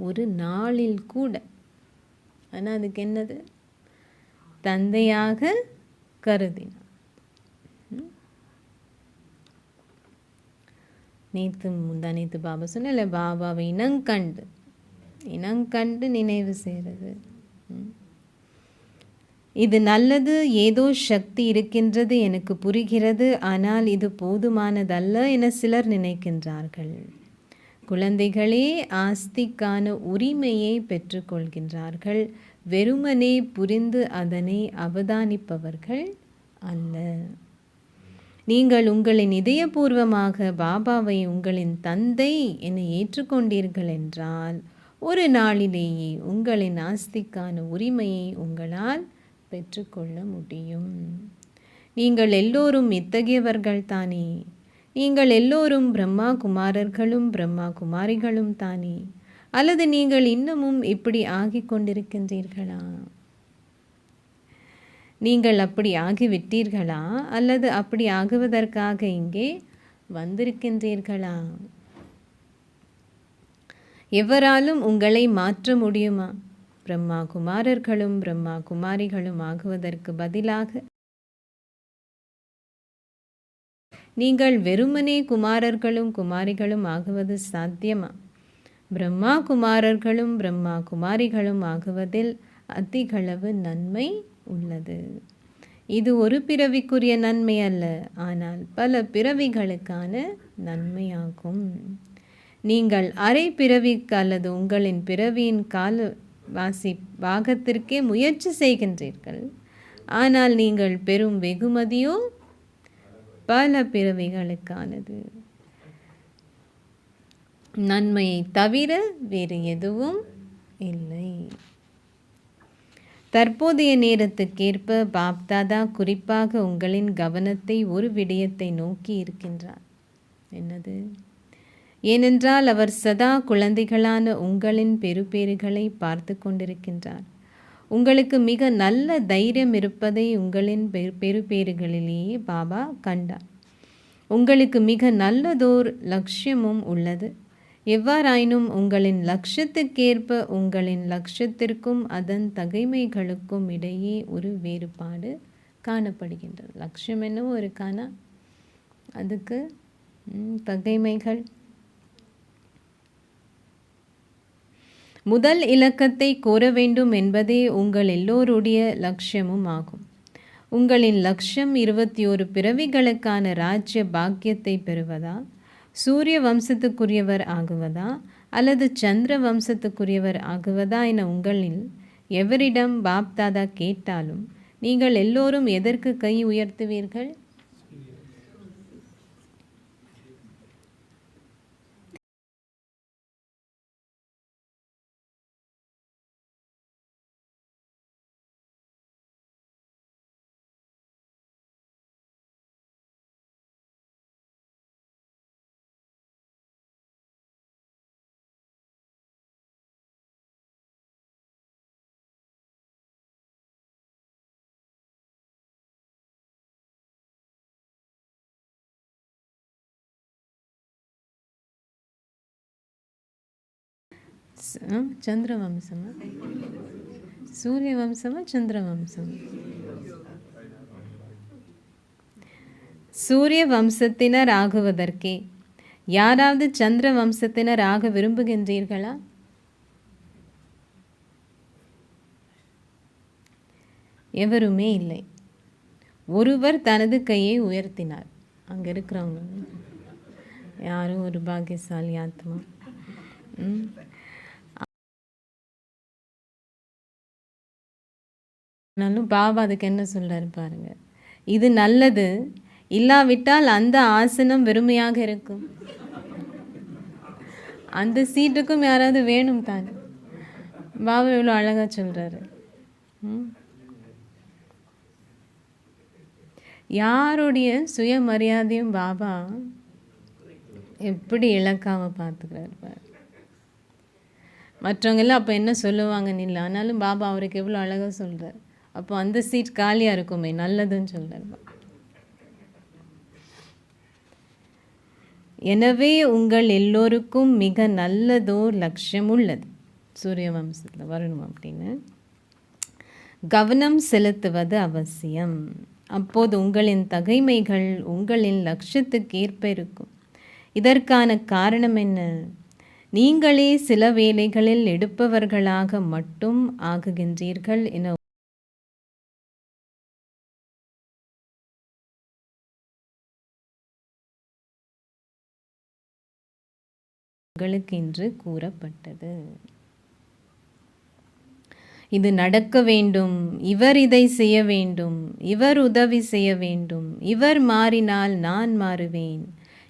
ஒரு நாளில் கூட. ஆனால் அதுக்கு என்னது? தந்தையாக கருதினார். நேற்று பாபா சொன்ன பாபாவை இனங்கண்டு நினைவு செய்கிறது. இது நல்லது, ஏதோ சக்தி இருக்கின்றது, எனக்கு புரிகிறது, ஆனால் இது போதுமானதல்ல என சிலர் நினைக்கின்றார்கள். குழந்தைகளே ஆஸ்திக்கான உரிமையை பெற்றுக்கொள்கின்றார்கள், வெறுமனே புரிந்து அதனை அவதானிப்பவர்கள் அல்ல. நீங்கள் உங்களின் இதயபூர்வமாக பாபாவை உங்களின் தந்தை என ஏற்றுக்கொண்டீர்கள் என்றால் ஒரு நாளிலேயே உங்களின் ஆஸ்திக்கான உரிமையை உங்களால் பெற்றுக்கொள்ள முடியும். நீங்கள் எல்லோரும் இத்தகையவர்கள் தானே? நீங்கள் எல்லோரும் பிரம்மா குமாரர்களும் பிரம்மா குமாரிகளும் தானே? அல்லது நீங்கள் இன்னமும் இப்படி ஆகிக் கொண்டிருக்கின்றீர்களா? நீங்கள் அப்படி ஆகிவிட்டீர்களா? அல்லது அப்படி ஆகுவதற்காக இங்கே வந்திருக்கின்றீர்களா? எவராலும் உங்களை மாற்ற முடியுமா? பிரம்மா குமாரர்களும் பிரம்மா குமாரிகளும் ஆகுவதற்கு பதிலாக நீங்கள் வெறுமனே குமாரர்களும் குமாரிகளும் ஆகுவது சாத்தியமா? பிரம்மா குமாரர்களும் பிரம்மா குமாரிகளும் ஆகுவதில் அதிகளவு நன்மை உள்ளது. இது ஒரு பிறவிக்குரிய நன்மை அல்ல, ஆனால் பல பிறவிகளுக்கான நன்மையாகும். நீங்கள் அரை பிறவிக்கு அல்லது உங்களின் பிறவியின் காலவாசி பாகத்திற்கே முயற்சி செய்கின்றீர்கள், ஆனால் நீங்கள் பெறும் வெகுமதியோ பல பிறவிகளுக்கானது. நன்மையை தவிர வேறு எதுவும் இல்லை. தற்போதைய நேரத்துக்கேற்ப பாப்தாதா குறிப்பாக உங்களின் கவனத்தை ஒரு விடயத்தை நோக்கி இருக்கின்றார். என்னது? ஏனென்றால் அவர் சதா குழந்தைகளான உங்களின் பெறுபேறுகளை பார்த்து கொண்டிருக்கின்றார். உங்களுக்கு மிக நல்ல தைரியம் இருப்பதை உங்களின் பெறுபேறுகளிலேயே பாபா கண்டார். உங்களுக்கு மிக நல்லதோர் லட்சியமும் உள்ளது. எவ்வாறாயினும் உங்களின் லட்சியத்துக்கேற்ப உங்களின் லட்சியத்திற்கும் அதன் தகைமைகளுக்கும் இடையே ஒரு வேறுபாடு காணப்படுகின்றது. லட்சியம் என்னவோ இருக்கானா, அதுக்கு தகைமைகள். முதல் இலக்கத்தை கோர வேண்டும் என்பதே உங்கள் எல்லோருடைய லட்சியமும் ஆகும். உங்களின் லட்சியம் 21 பிறவிகளுக்கான ராஜ்ய பாக்கியத்தை பெறுவதா, சூரிய வம்சத்துக்குரியவர் ஆகுவதா, அல்லது சந்திர வம்சத்துக்குரியவர் ஆகுவதா என உங்களில் எவரிடம் பாப்தாதா கேட்டாலும் நீங்கள் எல்லோரும் எதற்கு கை உயர்த்துவீர்கள்? சந்திர வம்சமா, சூரிய வம்சமா, சந்திர வம்சம்? சூரிய வம்சத்தினர் ஆகுவதற்கே யாராவது சந்திர வம்சத்தினர் ஆக விரும்புகின்றீர்களா? எவருமே இல்லை. ஒருவர் தனது கையை உயர்த்தினார். அங்கே இருக்கிறவங்க யாரும் ஒரு பாக்கியசாலி ஆத்மா. ஆனாலும் பாபா அதுக்கு என்ன சொல்றாரு பாருங்க, இது நல்லது, இல்லாவிட்டால் அந்த ஆசனம் வெறுமையாக இருக்கும். அந்த சீட்டுக்கும் யாராவது வேணும் தானே. பாபா இவ்வளோ அழகா சொல்றாரு. யாருடைய சுயமரியாதையும் பாபா எப்படி இழக்காம பார்த்துக்கிறாரு பாரு. மற்றவங்க எல்லாம் அப்போ என்ன சொல்லுவாங்கன்னு இல்லை, ஆனாலும் பாபா அவருக்கு எவ்வளோ அழகாக சொல்கிறார். அப்போ அந்த சீட் காலியாக இருக்குமே, நல்லதுன்னு சொல்கிறார். எனவே உங்கள் எல்லோருக்கும் மிக நல்லதோர் லட்சியம் உள்ளது. சூரிய வம்சத்தில் வரணும் அப்படின்னு கவனம் செலுத்துவது அவசியம். அப்போது உங்களின் தகைமைகள் உங்களின் லட்சியத்துக்கேற்ப இருக்கும். இதற்கான காரணம் என்ன? நீங்களே சில வேளைகளில் எடுப்பவர்களாக மட்டும் ஆகுகின்றீர்கள் என உங்களுக்கு இன்று கூறப்பட்டது. இது நடக்க வேண்டும், இவர் இதை செய்ய வேண்டும், இவர் உதவி செய்ய வேண்டும், இவர் மாறினால் நான் மாறுவேன்,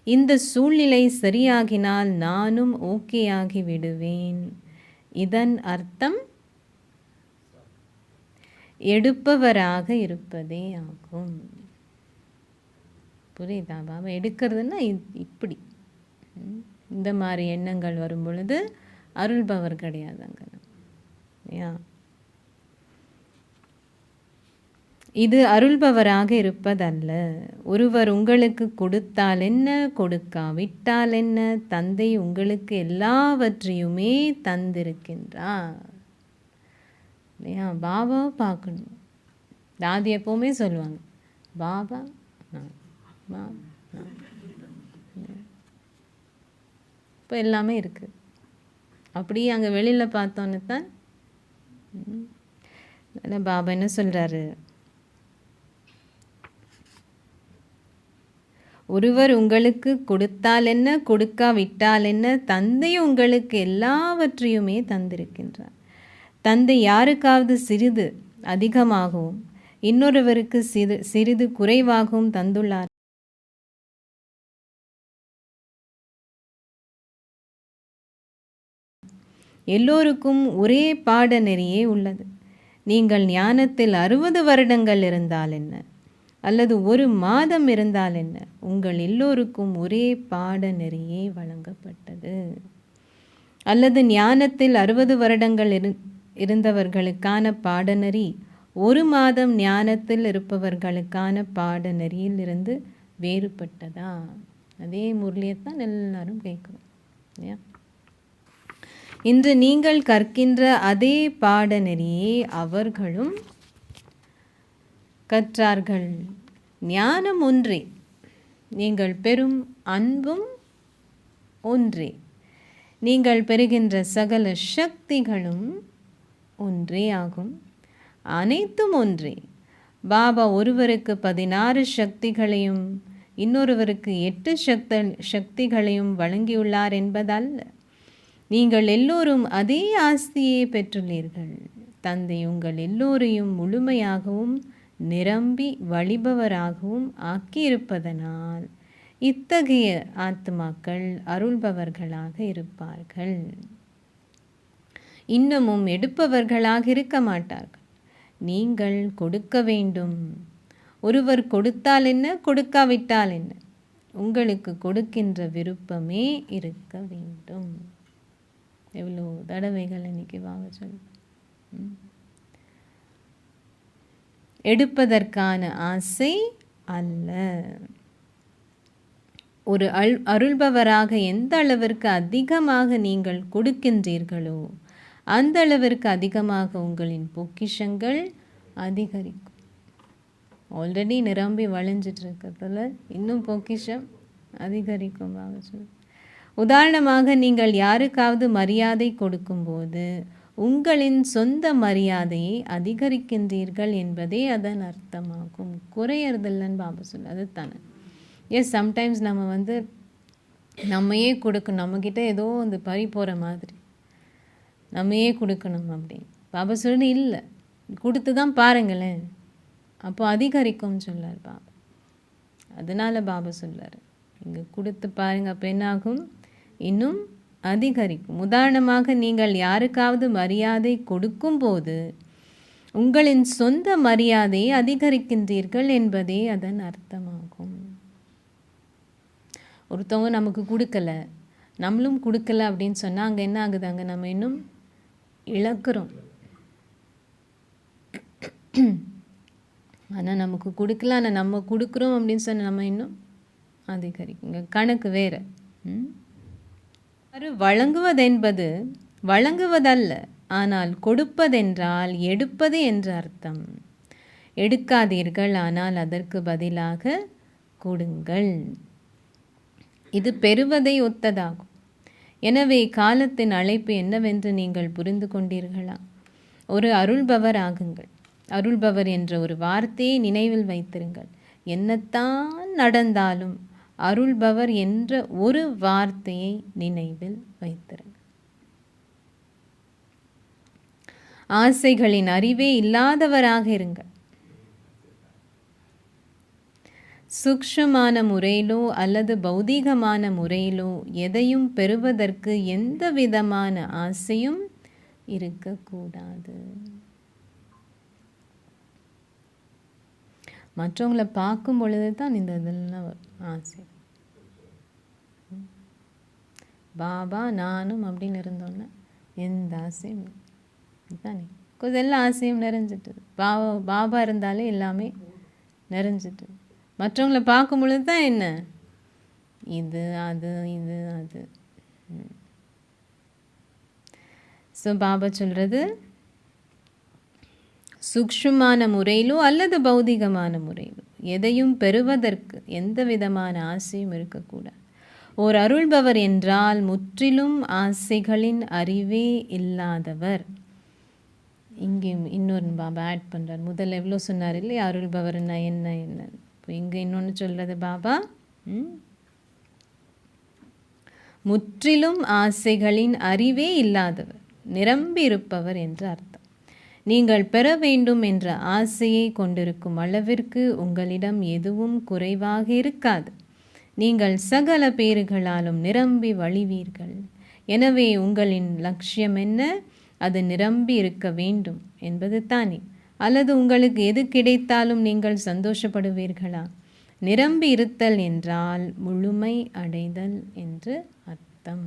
இந்த சூழ்நிலை சரியாகினால் நானும் ஓகே ஆகி விடுவேன். இதன் அர்த்தம் எடுப்பவராக இருப்பதே ஆகும். புரியுதா பாபா? எடுக்கிறதுன்னா இப்படி இந்த மாதிரி எண்ணங்கள் வரும் பொழுது அருள்பவர் கிடையாதுங்க. இது அருள்பவராக இருப்பதல்ல. ஒருவர் உங்களுக்கு கொடுத்தால் என்ன, கொடுக்காவிட்டால் என்ன, தந்தை உங்களுக்கு எல்லாவற்றையுமே தந்திருக்கின்றார். இல்லையா? பாபாவை பார்க்கணும். தாதி எப்போவுமே சொல்லுவாங்க, பாபா இப்போ எல்லாமே இருக்குது. அப்படியே அங்கே வெளியில் பார்த்தோன்னு தான் பாபா என்ன சொல்கிறாரு, ஒருவர் உங்களுக்கு கொடுத்தால் என்ன, கொடுக்காவிட்டால் என்ன, தந்தை உங்களுக்கு எல்லாவற்றையுமே தந்திருக்கின்றார். தந்தை யாருக்காவது சிறிது அதிகமாகவும் இன்னொருவருக்கு சிறிது குறைவாகவும் தந்துள்ளார். எல்லோருக்கும் ஒரே பாடநெறியே உள்ளது. நீங்கள் ஞானத்தில் 60 வருடங்கள் இருந்தால் என்ன, அல்லது 1 மாதம் இருந்தால் என்ன, உங்கள் எல்லோருக்கும் ஒரே பாடநெறியே வழங்கப்பட்டது. அல்லது ஞானத்தில் 60 வருடங்கள் இருந்தவர்களுக்கான பாடநெறி 1 மாதம் ஞானத்தில் இருப்பவர்களுக்கான பாடநெறியில் இருந்து வேறுபட்டதா? அதே முரளியைத்தான் எல்லாரும் கேட்குறோம் இல்லையா? இன்று நீங்கள் கற்கின்ற அதே பாடநெறியை அவர்களும் கற்றார்கள். ஞானம் ஒன்றே, நீங்கள் பெறும் அன்பும் ஒன்றே, நீங்கள் பெறுகின்ற சகல சக்திகளும் ஒன்றே ஆகும். அனைத்தும் ஒன்றே. பாபா ஒருவருக்கு 16 சக்திகளையும் இன்னொருவருக்கு 8 சக்திகளையும் வழங்கியுள்ளார் என்பதல்ல. நீங்கள் எல்லோரும் அதே ஆஸ்தியை பெற்றுள்ளீர்கள். தந்தை உங்கள் எல்லோரையும் முழுமையாகவும் நிரம்பி வழிபவராகவும் ஆக்கியிருப்பதனால் இத்தகைய ஆத்மாக்கள் அருள்பவர்களாக இருப்பார்கள். இன்னமும் எடுப்பவர்களாக இருக்க மாட்டார்கள். நீங்கள் கொடுக்க வேண்டும். ஒருவர் கொடுத்தால் என்ன, கொடுக்காவிட்டால் என்ன, உங்களுக்கு கொடுக்கின்ற விருப்பமே இருக்க வேண்டும். எவ்வளோ தடவைகள் இன்னைக்கு வாங்க சொல்லு. எடுப்பதற்கான ஆசை அல்ல. ஒரு அருள்பவராக எந்த அளவிற்கு அதிகமாக நீங்கள் கொடுக்கின்றீர்களோ அந்த அளவிற்கு அதிகமாக உங்களின் பொக்கிஷங்கள் அதிகரிக்கும். ஆல்ரெடி நிரம்பி வழிஞ்சிட்டு இருக்கிறதுல இன்னும் பொக்கிஷம் அதிகரிக்கும். உதாரணமாக, நீங்கள் யாருக்காவது மரியாதை கொடுக்கும்போது உங்களின் சொந்த மரியாதையை அதிகரிக்கின்றீர்கள் என்பதே அதன் அர்த்தமாகும். குறையறதில்லைன்னு பாபா சொல்லு. அது தானே. எஸ், சம்டைம்ஸ் நம்ம நம்மையே கொடுக்கணும். நம்மக்கிட்ட ஏதோ அந்த பறி போகிற மாதிரி நம்மையே கொடுக்கணும் அப்படின்னு பாபா சொல்லு. இல்லை, கொடுத்து தான் பாருங்களேன், அப்போ அதிகரிக்கும்னு சொல்லார் பாபா. அதனால் பாபா சொல்லார், இங்கே கொடுத்து பாருங்கள், அப்போ என்னாகும், இன்னும் அதிகரிக்கும். உதாரணமாக, நீங்கள் யாருக்காவது மரியாதை கொடுக்கும்போது உங்களின் சொந்த மரியாதையை அதிகரிக்கின்றீர்கள் என்பதே அதன் அர்த்தமாகும். ஒருத்தவங்க நமக்கு கொடுக்கல, நம்மளும் கொடுக்கல அப்படின்னு சொன்னால் அங்கே என்ன ஆகுது, அங்கே நம்ம இன்னும் இழக்கிறோம். ஆனால் நமக்கு கொடுக்கல, ஆனால் நம்ம கொடுக்குறோம் அப்படின்னு சொன்னால் நம்ம இன்னும் அதிகரிக்குங்க. கணக்கு வேறு. வழங்குவதென்பது வழங்குவதல்ல, ஆனால் கொடுப்பதென்றால் எடுப்பது என்ற அர்த்தம். எடுக்காதீர்கள், ஆனால் அதற்கு பதிலாக கொடுங்கள். இது பெறுவதை ஒத்ததாகும். எனவே காலத்தின் அழைப்பு என்னவென்று நீங்கள் புரிந்து கொண்டீர்களா? ஒரு அருள்பவர் ஆகுங்கள். அருள்பவர் என்ற ஒரு வார்த்தையை நினைவில் வைத்திருங்கள். என்னத்தான் நடந்தாலும் அருள்பவர் என்ற ஒரு வார்த்தையை நினைவில் வைத்திருங்கள். ஆசைகளின் அறிவே இல்லாதவராக இருங்கள். சூக்ஷ்மமான முறையிலோ அல்லது பௌதீகமான முறையிலோ எதையும் பெறுவதற்கு எந்த விதமான ஆசையும் இருக்கக்கூடாது. மற்றவங்களை பார்க்கும் பொழுது தான் இந்த இதெல்லாம் ஆசை. பாபா நானும் அப்படின்னு இருந்தோன்னா எந்த ஆசையும் தானே, கொஞ்சம் எல்லா ஆசையும் நிறைஞ்சிட்டுது. பாபா இருந்தாலே எல்லாமே நிறைஞ்சிட்டு. மற்றவங்களை பார்க்கும் பொழுது தான் என்ன இது அது இது அது. ஸோ பாபா சொல்கிறது, சூக்ஷ்மமான முறையிலோ அல்லது பௌதிகமான முறையிலோ எதையும் பெறுவதற்கு எந்த விதமான ஆசையும் இருக்கக்கூடாது. ஓர் அருள்பவர் என்றால் முற்றிலும் ஆசைகளின் அறிவே இல்லாதவர். இங்கே இன்னொரு பாபா ஆட் பண்ணுறார். முதல்ல எவ்வளோ சொன்னார் இல்லையா, அருள்பவர்னா என்ன என்ன. இப்போ இங்கே இன்னொன்று சொல்கிறது பாபா, முற்றிலும் ஆசைகளின் அறிவே இல்லாதவர், நிரம்பி இருப்பவர் என்று அர்த்தம். நீங்கள் பெற வேண்டும் என்ற ஆசையை கொண்டிருக்கும் அளவிற்கு உங்களிடம் எதுவும் குறைவாக இருக்காது. நீங்கள் சகல பேறுகளாலும் நிரம்பி வழிவீர்கள். எனவே உங்களின் லட்சியம் என்ன? அது நிரம்பி இருக்க வேண்டும் என்பது தானே. அல்லது உங்களுக்கு எது கிடைத்தாலும் நீங்கள் சந்தோஷப்படுவீர்களா? நிரம்பி இருத்தல் என்றால் முழுமை அடைதல் என்று அர்த்தம்.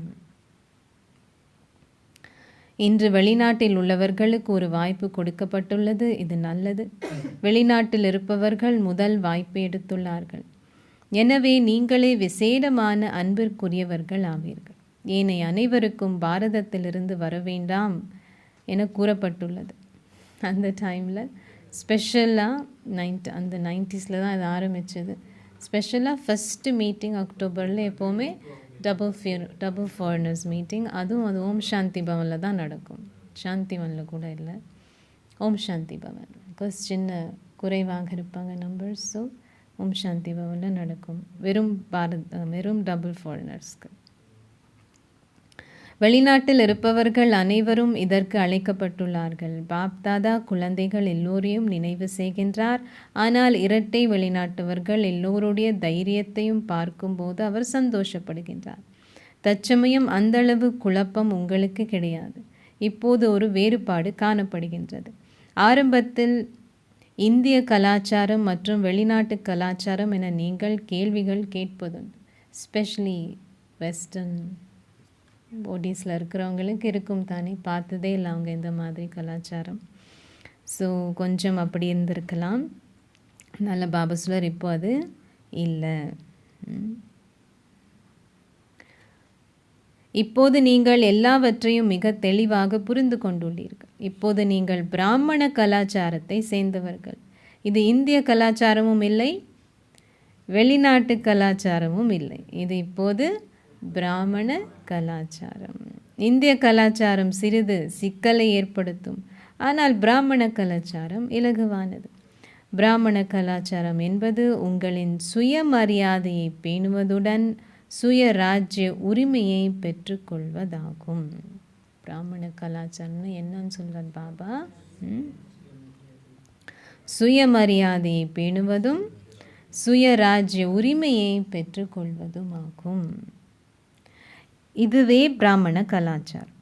இன்று வெளிநாட்டில் உள்ளவர்களுக்கு ஒரு வாய்ப்பு கொடுக்கப்பட்டுள்ளது. இது நல்லது. வெளிநாட்டில் இருப்பவர்கள் முதல் வாய்ப்பை எடுத்துள்ளார்கள். எனவே நீங்களே விசேடமான அன்பிற்குரியவர்கள் ஆவீர்கள். ஏனைய அனைவருக்கும் பாரதத்திலிருந்து வர வேண்டாம் என கூறப்பட்டுள்ளது. அந்த டைமில் ஸ்பெஷலாக அந்த 90s தான் அது ஆரம்பித்தது. ஸ்பெஷலாக ஃபஸ்ட்டு மீட்டிங் அக்டோபரில் எப்போவுமே டபுள் ஃபாரினர்ஸ் மீட்டிங். அதுவும் அது ஓம் சாந்தி பவனில் தான் நடக்கும். சாந்தி பவனில் கூட இல்லை, ஓம் சாந்தி பவன். பிகாஸ் சின்ன குறைவாக இருப்பாங்க நம்பர்ஸ். ஸோ ஓம் சாந்தி பவனில் நடக்கும். வெறும் டபுள் ஃபாரினர்ஸ்க்கு. வெளிநாட்டில் இருப்பவர்கள் அனைவரும் இதற்கு அழைக்கப்பட்டுள்ளார்கள். பாப்தாதா குழந்தைகள் எல்லோரையும் நினைவு செய்கின்றார். ஆனால் இரட்டை வெளிநாட்டவர்கள் எல்லோருடைய தைரியத்தையும் பார்க்கும்போது அவர் சந்தோஷப்படுகின்றார். தற்சமயம் அந்தளவு குழப்பம் உங்களுக்கு கிடையாது. இப்போது ஒரு வேறுபாடு காணப்படுகின்றது. ஆரம்பத்தில் இந்திய கலாச்சாரம் மற்றும் வெளிநாட்டு கலாச்சாரம் என நீங்கள் கேள்விகள் கேட்பதுண்டு. ஸ்பெஷலி வெஸ்டர்ன் பாடிஸில் இருக்கிறவங்களுக்கு இருக்கும் தானே, பார்த்ததே இல்லை அவங்க இந்த மாதிரி கலாச்சாரம். ஸோ கொஞ்சம் அப்படி இருந்திருக்கலாம். நல்ல பாபா சொல்றார், இப்போ அது இல்லை. இப்போது நீங்கள் எல்லாவற்றையும் மிக தெளிவாக புரிந்து கொண்டுள்ளீர்கள். இப்போது நீங்கள் பிராமண கலாச்சாரத்தை சேர்ந்தவர்கள். இது இந்திய கலாச்சாரமும் இல்லை, வெளிநாட்டு கலாச்சாரமும் இல்லை. இது இப்போது பிராமண கலாச்சாரம். இந்திய கலாச்சாரம் சிறிது சிக்கலை ஏற்படுத்தும், ஆனால் பிராமண கலாச்சாரம் இலகுவானது. பிராமண கலாச்சாரம் என்பது உங்களின் சுயமரியாதையை பேணுவதுடன் சுய ராஜ்ய உரிமையை பெற்றுக்கொள்வதாகும். பிராமண கலாச்சாரம்னு என்னன்னு சொல்கிறார் பாபா? சுயமரியாதையை பேணுவதும் சுயராஜ்ய உரிமையை பெற்றுக்கொள்வதும் ஆகும். இதுவே பிராமண கலாச்சாரம்.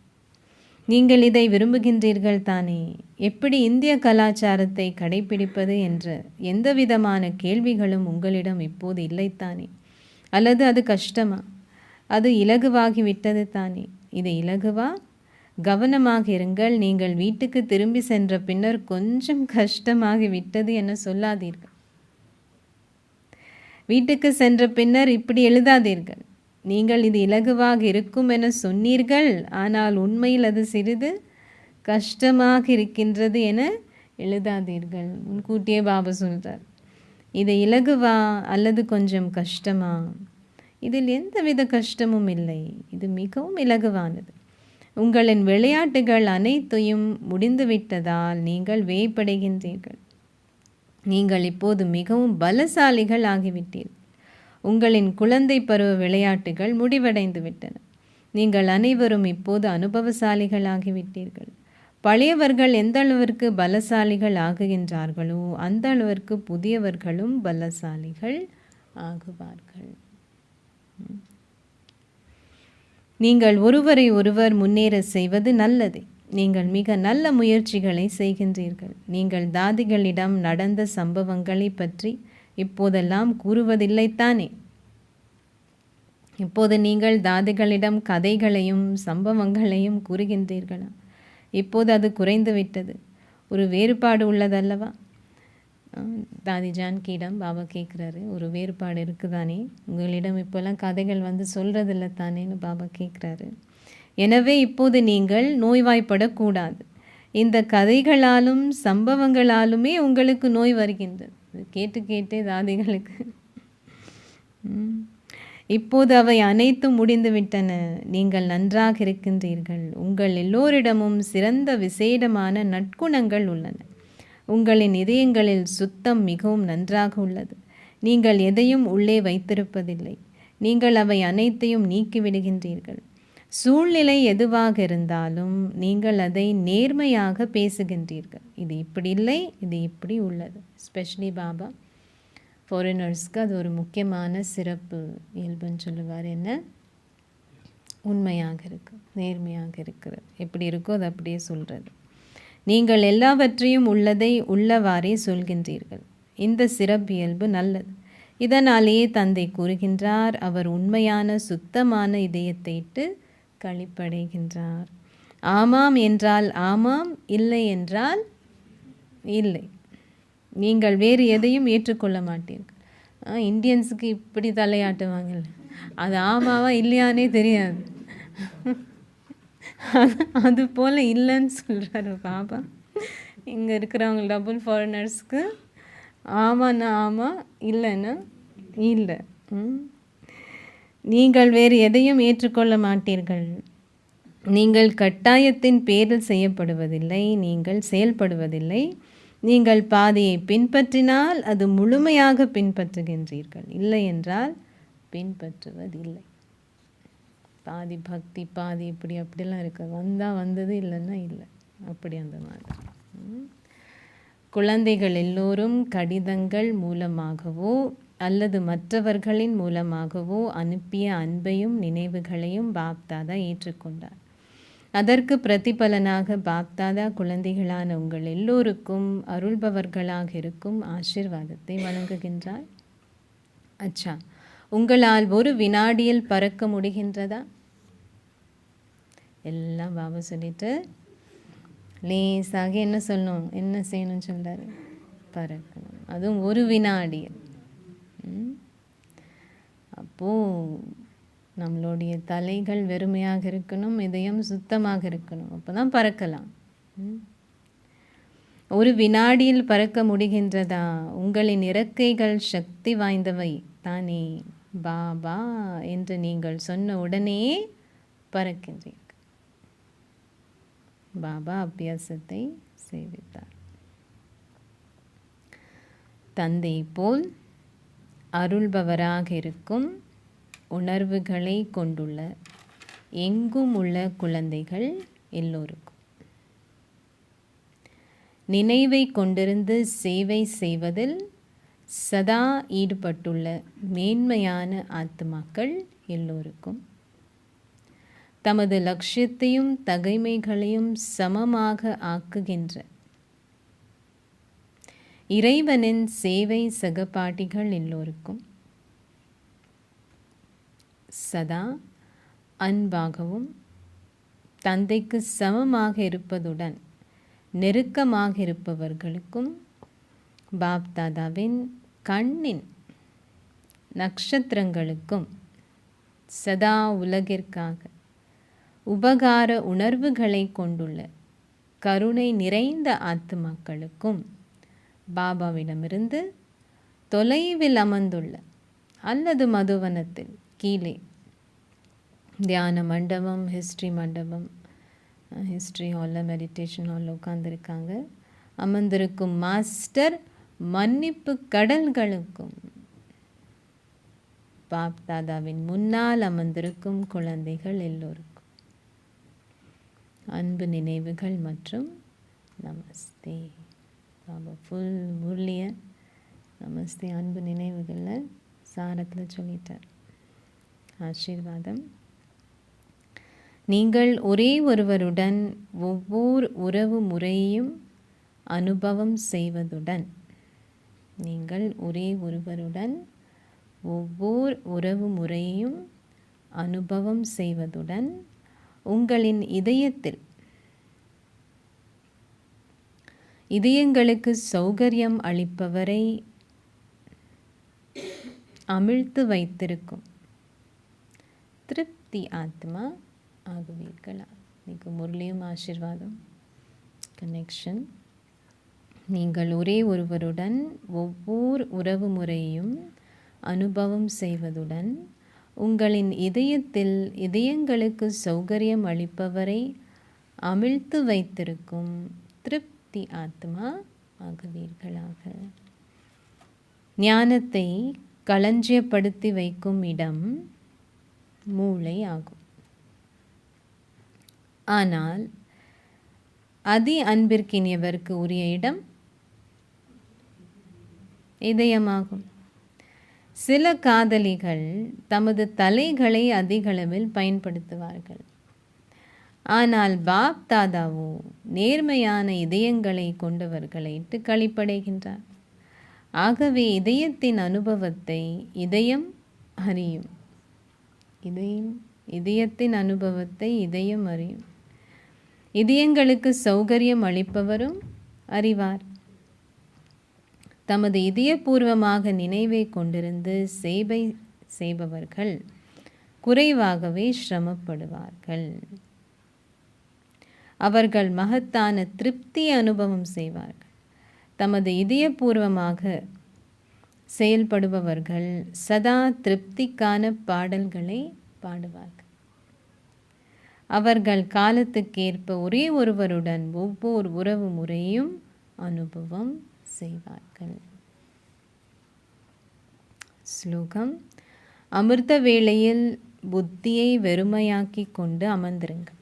நீங்கள் இதை விரும்புகின்றீர்கள் தானே? எப்படி இந்திய கலாச்சாரத்தை கடைபிடிப்பது என்ற எந்த விதமான கேள்விகளும் உங்களிடம் இப்போது இல்லைத்தானே? அல்லது அது கஷ்டமா? அது இலகுவாகிவிட்டது தானே? இது இலகுவா? கவனமாக இருங்கள். நீங்கள் வீட்டுக்கு திரும்பி சென்ற பின்னர் கொஞ்சம் கஷ்டமாகிவிட்டது என சொல்லாதீர்கள். வீட்டுக்கு சென்ற பின்னர் இப்படி எழுதாதீர்கள். நீங்கள் இது இலகுவாக இருக்கும் என சொன்னீர்கள், ஆனால் உண்மையில் அது சிறிது கஷ்டமாக இருக்கின்றது என எழுதாதீர்கள். முன்கூட்டியே பாபா சொல்கிறார். இது இலகுவா அல்லது கொஞ்சம் கஷ்டமா? இதில் எந்தவித கஷ்டமும் இல்லை. இது மிகவும் இலகுவானது. உங்களின் விளையாட்டுகள் அனைத்தையும் முடிந்துவிட்டதால் நீங்கள் வேப்படைகின்றீர்கள். நீங்கள் இப்போது மிகவும் பலசாலிகள் ஆகிவிட்டீர்கள். உங்களின் குழந்தை பருவ விளையாட்டுகள் முடிவடைந்து விட்டன. நீங்கள் அனைவரும் இப்போது அனுபவசாலிகள் ஆகிவிட்டீர்கள். பழையவர்கள் எந்த அளவிற்கு பலசாலிகள் ஆகுகின்றார்களோ அந்த அளவிற்கு புதியவர்களும் பலசாலிகள் ஆகுவார்கள். நீங்கள் ஒருவரை ஒருவர் முன்னேற செய்வது நல்லது. நீங்கள் மிக நல்ல முயற்சிகளை செய்கின்றீர்கள். நீங்கள் தாதிகளிடம் நடந்த சம்பவங்களை பற்றி இப்போதெல்லாம் கூறுவதில்லைத்தானே? இப்போது நீங்கள் தாதிகளிடம் கதைகளையும் சம்பவங்களையும் கூறுகின்றீர்களா? இப்போது அது குறைந்து விட்டது. ஒரு வேறுபாடு உள்ளதல்லவா? தாதி ஜான்கியிடம் பாபா கேட்குறாரு, ஒரு வேறுபாடு இருக்குதானே? உங்களிடம் இப்போல்லாம் கதைகள் வந்து சொல்கிறதில்ல தானேன்னு பாபா கேட்குறாரு. எனவே இப்போது நீங்கள் நோய்வாய்ப்படக்கூடாது. இந்த கதைகளாலும் சம்பவங்களாலுமே உங்களுக்கு நோய் வருகின்றது. கேட்டு கேட்டே தாதிகளுக்கு இப்போது அவை அனைத்தும் முடிந்துவிட்டன. நீங்கள் நன்றாக இருக்கின்றீர்கள். உங்கள் எல்லோரிடமும் சிறந்த விசேடமான நற்குணங்கள் உள்ளன. உங்களின் இதயங்களில் சுத்தம் மிகவும் நன்றாக உள்ளது. நீங்கள் எதையும் உள்ளே வைத்திருப்பதில்லை. நீங்கள் அவை அனைத்தையும் நீக்கிவிடுகின்றீர்கள். சூழ்நிலை எதுவாக இருந்தாலும் நீங்கள் அதை நேர்மையாக பேசுகின்றீர்கள். இது இப்படி இல்லை, இது இப்படி உள்ளது. ஸ்பெஷலி பாபா ஃபாரினர்ஸ்க்கு அது ஒரு முக்கியமான சிறப்பு இயல்புன்னு சொல்லுவார். என்ன? உண்மையாக இருக்கு, நேர்மையாக இருக்கிறது. எப்படி இருக்கோ அது அப்படியே சொல்கிறது. நீங்கள் எல்லாவற்றையும் உள்ளதை உள்ளவாறே சொல்கின்றீர்கள். இந்த சிறப்பு இயல்பு நல்லது. இதனாலேயே தந்தை கூறுகின்றார், அவர் உண்மையான சுத்தமான இதயத்தைட்டு களிப்படைகின்றார். ஆமாம் என்றால் ஆமாம், இல்லை என்றால் இல்லை. நீங்கள் வேறு எதையும் ஏற்றுக்கொள்ள மாட்டீர்கள். இந்தியன்ஸுக்கு இப்படி தலையாட்டுவாங்கல்ல, அது ஆமாவா இல்லையானே தெரியாது. அது போல் இல்லைன்னு சொல்கிறாரு பாபா. இங்கே இருக்கிறவங்க டபுள் ஃபாரினர்ஸ்க்கு ஆமான்னா ஆமாம், இல்லைன்னா இல்லை. நீங்கள் வேறு எதையும் ஏற்றுக்கொள்ள மாட்டீர்கள். நீங்கள் கட்டாயத்தின் பேரில் செய்யப்படுவதில்லை, நீங்கள் செயல்படுவதில்லை. நீங்கள் பாதையை பின்பற்றினால் அது முழுமையாக பின்பற்றுகின்றீர்கள், இல்லை என்றால் பின்பற்றுவதில்லை. பாதி பக்தி, பாதி இப்படி அப்படிலாம் இருக்கு. வந்தால் வந்தது, இல்லைன்னா இல்லை, அப்படி அந்த மாதிரி. குழந்தைகள் எல்லோரும் கடிதங்கள் மூலமாகவோ அல்லது மற்றவர்களின் மூலமாகவோ அனுப்பிய அன்பையும் நினைவுகளையும் பாப்தாதா ஏற்றுக்கொண்டார். அதற்கு பிரதிபலனாக பாப்தாதா குழந்தைகளான உங்கள் எல்லோருக்கும் அருள்பவர்களாக இருக்கும் ஆசீர்வாதத்தை வழங்குகின்றார். அச்சா, உங்களால் ஒரு வினாடியில் பறக்க முடிகின்றதா? எல்லாம் பாபா சொல்லிட்டு லேசாக என்ன சொல்லணும், என்ன செய்யணும்னு சொல்கிறாரு, பறக்கணும். அதுவும் ஒரு வினாடியில். அப்போது நம்மளுடைய தலைகள் வெறுமையாக இருக்கணும், இதயம் சுத்தமாக இருக்கணும். அப்போ தான் பறக்கலாம். ஒரு வினாடியில் பறக்க முடிகின்றதா? உங்களின் இறக்கைகள் சக்தி வாய்ந்தவை தானே. பாபா என்று நீங்கள் சொன்ன உடனே பறக்கின்றீர்கள். பாபா அபியாசத்தை செய்வித்தார். தந்தை போல் அருள்பவராக இருக்கும் உணர்வுகளை கொண்டுள்ள எங்கும் உள்ள குழந்தைகள் எல்லோருக்கும் நினைவை கொண்டிருந்து சேவை செய்வதில் சதா ஈடுபட்டுள்ள மேன்மையான ஆத்மாக்கள் எல்லோருக்கும் தமது லட்சியத்தையும் தகைமைகளையும் சமமாக ஆக்குகின்ற இறைவனின் சேவை சகபாடிகள் எல்லோருக்கும் சதா அன்பாகவும் தந்தைக்கு சமமாக இருப்பதுடன் நெருக்கமாக இருப்பவர்களுக்கும் பாப்தாதாவின் கண்ணின் நட்சத்திரங்களுக்கும் சதா உலகிற்காக உபகார உணர்வுகளை கொண்டுள்ள கருணை நிறைந்த ஆத்துமாக்களுக்கும் பாபாவிடமிருந்து தொலைவில் அமர்ந்துள்ள அல்லது மதுவனத்தில் கீழே தியான மண்டபம், ஹிஸ்ட்ரி மண்டபம், ஹிஸ்ட்ரி ஹாலில், மெடிடேஷன் ஹாலில் உட்கார்ந்துருக்காங்க அமர்ந்திருக்கும் மாஸ்டர் மன்னிப்பு கடல்களுக்கும் பாப் தாதாவின் முன்னால் அமர்ந்திருக்கும் குழந்தைகள் எல்லோருக்கும் அன்பு நினைவுகள் மற்றும் நமஸ்தே. பாபா ஃபுல் முரளிய நமஸ்தே அன்பு நினைவுகளில் சாரத்தில் சொல்லிட்டார். ஆசீர்வாதம். நீங்கள் ஒரே ஒருவருடன் ஒவ்வொரு உறவு முறையையும் அனுபவம் செய்வதுடன் உறவு முறையையும் அனுபவம் செய்வதுடன் உங்களின் இதயங்களுக்கு சௌகரியம் அளிப்பவரை அமிழ்த்து வைத்திருக்கும் திருப்தி ஆத்மா ஆகுவீர்களா. இன்னைக்கு முரளியும் ஆசீர்வாதம் கனெக்ஷன். நீங்கள் ஒரே ஒருவருடன் ஒவ்வொரு உறவு முறையையும் அனுபவம் செய்வதுடன் உங்களின் இதயங்களுக்கு சௌகரியம் அளிப்பவரை அமிழ்த்து வைத்திருக்கும் திருப்தி ஆத்மா ஆகுவீர்களாக. ஞானத்தை களஞ்சியப்படுத்தி வைக்கும் இடம் மூளை ஆகும். ஆனால் அதி அன்பிற்கினியவருக்கு உரிய இடம் இதயமாகும். சில காதலிகள் தமது தலைகளை அதிகளவில் பயன்படுத்துவார்கள். ஆனால் பாப் தாதாவோ நேர்மையான இதயங்களை கொண்டவர்களை இட்டு களிப்படைகின்றார். ஆகவே இதயத்தின் அனுபவத்தை இதயம் அறியும். இதயத்தின் அனுபவத்தை இதயம் அறியும். இதயங்களுக்கு சௌகரியம் அளிப்பவரும் அறிவார். தமது இதயபூர்வமாக நினைவை கொண்டிருந்து சேவை செய்பவர்கள் குறைவாகவே சிரமப்படுவார்கள். அவர்கள் மகத்தான திருப்தியை அனுபவம் செய்வார்கள். தமது இதயபூர்வமாக செயல்படுபவர்கள் சதா திருப்திக்கான பாடல்களை பாடுவார்கள். அவர்கள் காலத்துக்கேற்ப ஒரே ஒருவருடன் ஒவ்வொரு உறவு முறையும் அனுபவம் செய்வார்கள். ஸ்லோகம். அமிர்த வேளையில் புத்தியை வெறுமையாக்கி கொண்டு அமர்ந்திருங்கள்.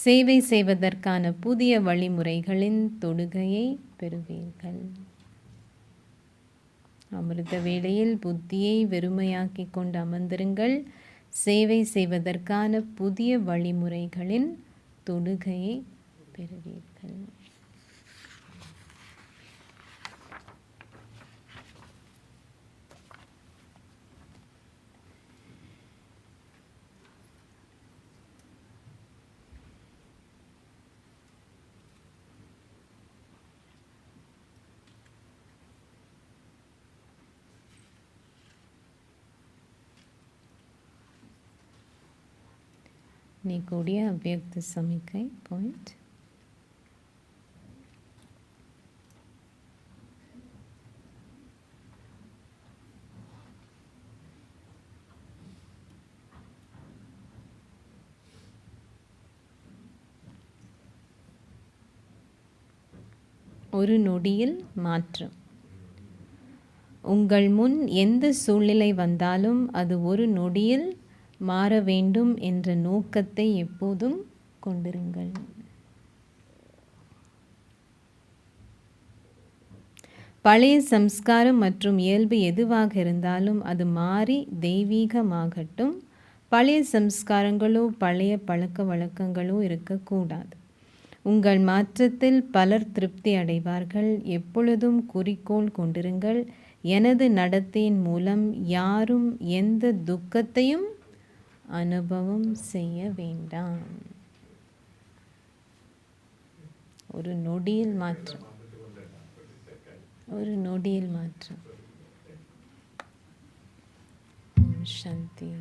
சேவை செய்வதற்கான புதிய வழிமுறைகளின் தொடுகையை பெறுவீர்கள். அமிர்த வேளையில் புத்தியை வெறுமையாக்கி கொண்டு அமர்ந்திருங்கள். சேவை செய்வதற்கான புதிய வழிமுறைகளின் தொடுகையை பெறுவீர்கள். निकोडिया अव्यक्त समीकरण पॉइंट. ஒரு நொடியில் மாற்றம். உங்கள் முன் எந்த சூழ்நிலை வந்தாலும் அது ஒரு நொடியில் மாற வேண்டும் என்ற நோக்கத்தை எப்போதும் கொண்டிருங்கள். பழைய சம்ஸ்காரம் மற்றும் இயல்பு எதுவாக இருந்தாலும் அது மாறி தெய்வீகமாகட்டும். பழைய சம்ஸ்காரங்களோ பழைய பழக்க வழக்கங்களோ இருக்கக்கூடாது. உங்கள் மாற்றத்தில் பலர் திருப்தி அடைவார்கள். எப்பொழுதும் குறிக்கோள் கொண்டிருங்கள். எனது நடத்தையின் மூலம் யாரும் எந்த துக்கத்தையும் அனுபவம் செய்ய வேண்டாம். ஒரு நொடியில் மாற்றம். ஒரு நொடியில் மாற்றம். சாந்தி.